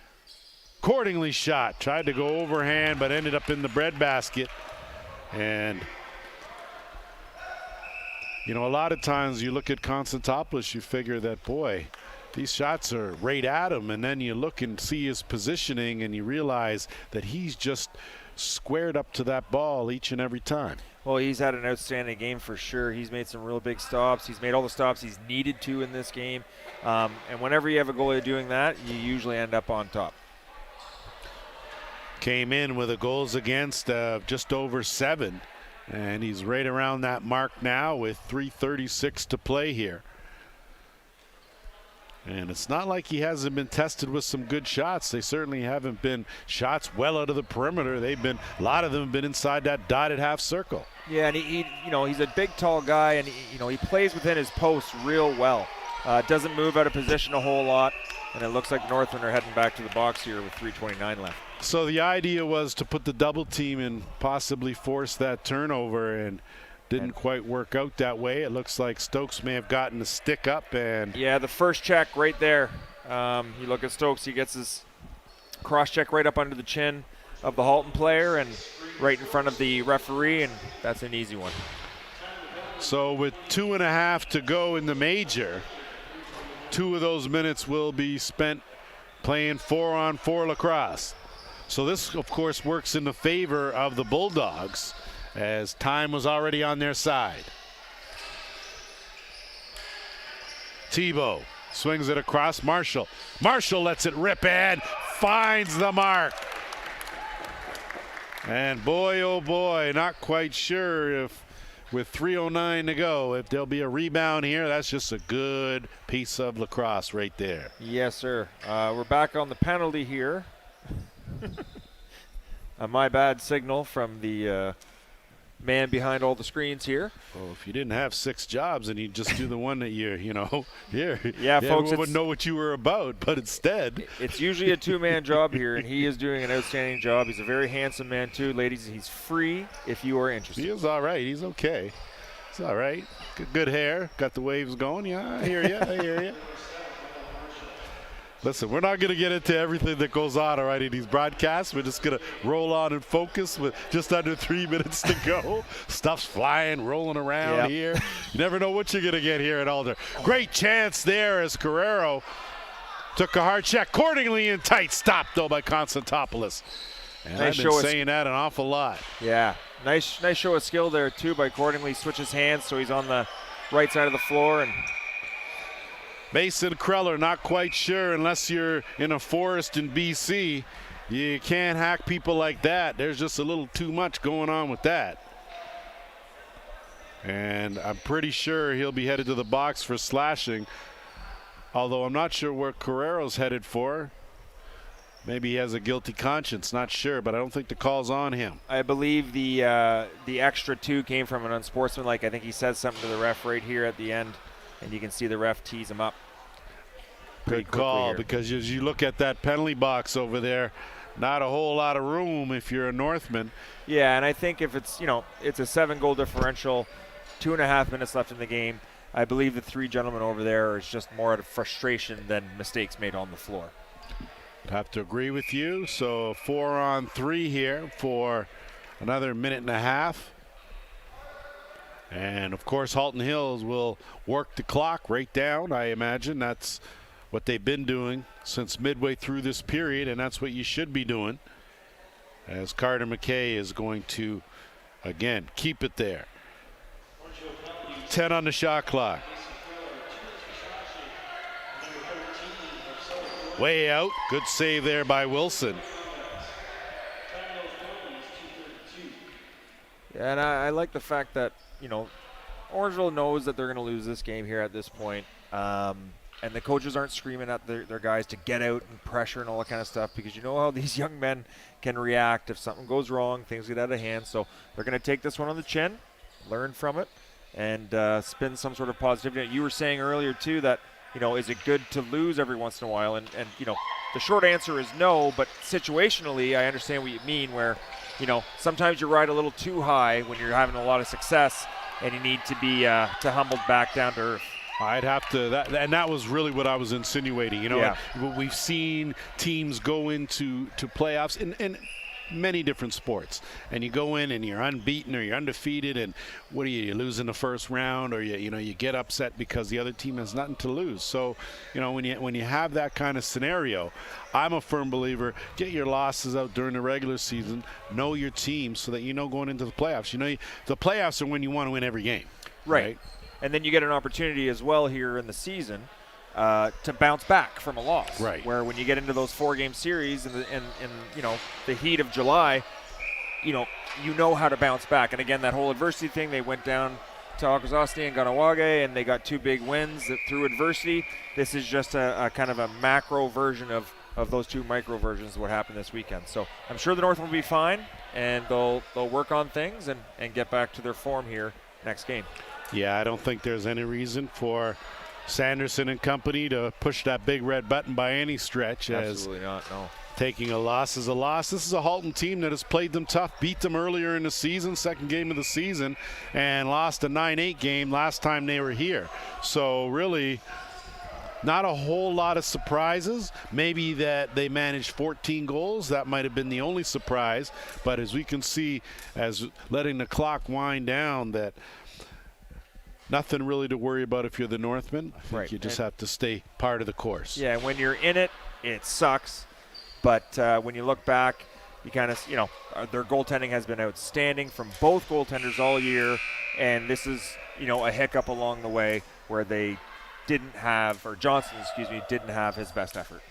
Accordingly shot. Tried to go overhand, but ended up in the breadbasket. And, a lot of times you look at Konstantinopoulos, you figure that, boy, these shots are right at him. And then you look and see his positioning, and you realize that he's just squared up to that ball each and every time. Well, he's had an outstanding game for sure. He's made some real big stops. He's made all the stops he's needed to in this game. And whenever you have a goalie doing that, you usually end up on top. Came in with a goals against just over 7. And he's right around that mark now with 3:36 to play here. And it's not like he hasn't been tested with some good shots. They certainly haven't been shots well out of the perimeter. A lot of them have been inside that dotted half circle. Yeah, and he's a big, tall guy, and he plays within his post real well. Doesn't move out of position a whole lot, and it looks like Northland are heading back to the box here with 3:29 left. So the idea was to put the double team and possibly force that turnover, and didn't quite work out that way. It looks like Stokes may have gotten a stick up, and yeah, the first check right there. You look at Stokes, he gets his cross check right up under the chin of the Halton player and right in front of the referee, and that's an easy one. So with 2.5 to go in the major, 2 of those minutes will be spent playing 4-on-4 lacrosse. So this, of course, works in the favor of the Bulldogs, as time was already on their side. Tebow swings it across. Marshall lets it rip and finds the mark. And boy, oh boy, not quite sure if with 3:09 to go, if there'll be a rebound here. That's just a good piece of lacrosse right there. Yes, sir. We're back on the penalty here. My bad signal from the man behind all the screens here. Well, if you didn't have 6 jobs and you just do the one that here, Yeah, folks, everyone would know what you were about. But instead, it's usually a 2-man job here, and he is doing an outstanding job. He's a very handsome man too, ladies. He's free if you are interested. he is all right. He's okay. He's all right. Good hair. Got the waves going. Yeah, I hear you. I hear you. Listen, we're not going to get into everything that goes on, all right, in these broadcasts. We're just going to roll on and focus with just under 3 minutes to go. Stuff's flying, rolling around here. You never know what you're going to get here at Alder. Great chance there as Carrero took a hard check. Cordingly in tight. Stopped, though, by Constantopoulos. And Nice I've been show saying that an awful lot. Yeah, nice show of skill there too by Cordingly. Switches hands so he's on the right side of the floor. And Mason Kreller, not quite sure unless you're in a forest in BC. You can't hack people like that. There's just a little too much going on with that. And I'm pretty sure he'll be headed to the box for slashing. Although I'm not sure where Carrero's headed for. Maybe he has a guilty conscience, not sure, but I don't think the call's on him. I believe the extra 2 came from an unsportsmanlike. I think he said something to the ref right here at the end, and you can see the ref tease him up. Good call, because as you look at that penalty box over there, not a whole lot of room if you're a Northman. Yeah, and I think if it's, it's a 7-goal differential, 2.5 minutes left in the game, I believe the 3 gentlemen over there is just more out of frustration than mistakes made on the floor. I'd have to agree with you. So 4-on-3 here for another minute and a half. And, of course, Halton Hills will work the clock right down. I imagine that's what they've been doing since midway through this period, and that's what you should be doing, as Carter McKay is going to, again, keep it there. 10 on the shot clock. Way out. Good save there by Wilson. Yeah, and I like the fact that, Orangeville knows that they're going to lose this game here at this point. And the coaches aren't screaming at their guys to get out and pressure and all that kind of stuff, because you know how these young men can react if something goes wrong, things get out of hand. So they're going to take this one on the chin, learn from it, and spin some sort of positivity. You were saying earlier, too, that, is it good to lose every once in a while? And the short answer is no, but situationally, I understand what you mean, where, sometimes you ride a little too high when you're having a lot of success, and you need to be humbled back down to earth. I'd have to, that was really what I was insinuating. We've seen teams go into playoffs in many different sports, and you go in and you're unbeaten or you're undefeated, and what are you lose in the first round, or you get upset because the other team has nothing to lose. So when you have that kind of scenario, I'm a firm believer, get your losses out during the regular season, know your team so that going into the playoffs. The playoffs are when you want to win every game, right? And then you get an opportunity as well here in the season to bounce back from a loss. Right. Where when you get into those 4-game series in the heat of July, you know how to bounce back. And again, that whole adversity thing, they went down to Akwesasne and Ganawage, and they got 2 big wins through adversity. This is just a kind of a macro version of those 2 micro versions of what happened this weekend. So I'm sure the North will be fine, and they'll work on things and get back to their form here next game. Yeah, I don't think there's any reason for Sanderson and company to push that big red button by any stretch. Absolutely not, no. Taking a loss is a loss. This is a Halton team that has played them tough, beat them earlier in the season, second game of the season, and lost a 9-8 game last time they were here. So really not a whole lot of surprises. Maybe that they managed 14 goals. That might have been the only surprise. But as we can see, as letting the clock wind down, that nothing really to worry about if you're the Northmen. I think you just have to stay part of the course. Yeah, when you're in it, it sucks. But when you look back, you kind of, their goaltending has been outstanding from both goaltenders all year. And this is, a hiccup along the way where they Johnson didn't have his best effort.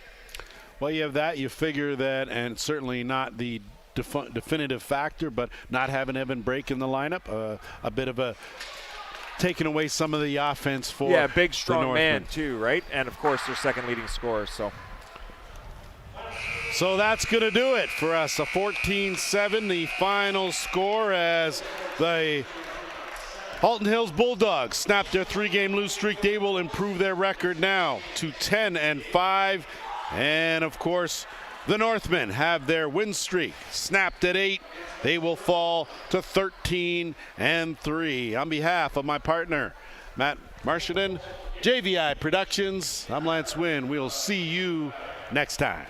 Well, you have that. You figure that, and certainly not the definitive factor, but not having Evan Brake in the lineup, a bit of a taking away some of the offense for big strong man too, right? And of course their second leading scorer. So So that's going to do it for us. A 14-7, the final score, as the Halton Hills Bulldogs snapped their 3-game lose streak. They will improve their record now to 10-5. And of course, the Northmen have their win streak snapped at 8. They will fall to 13-3. On behalf of my partner, Matt Marchand, JVI Productions, I'm Lance Wynn. We'll see you next time.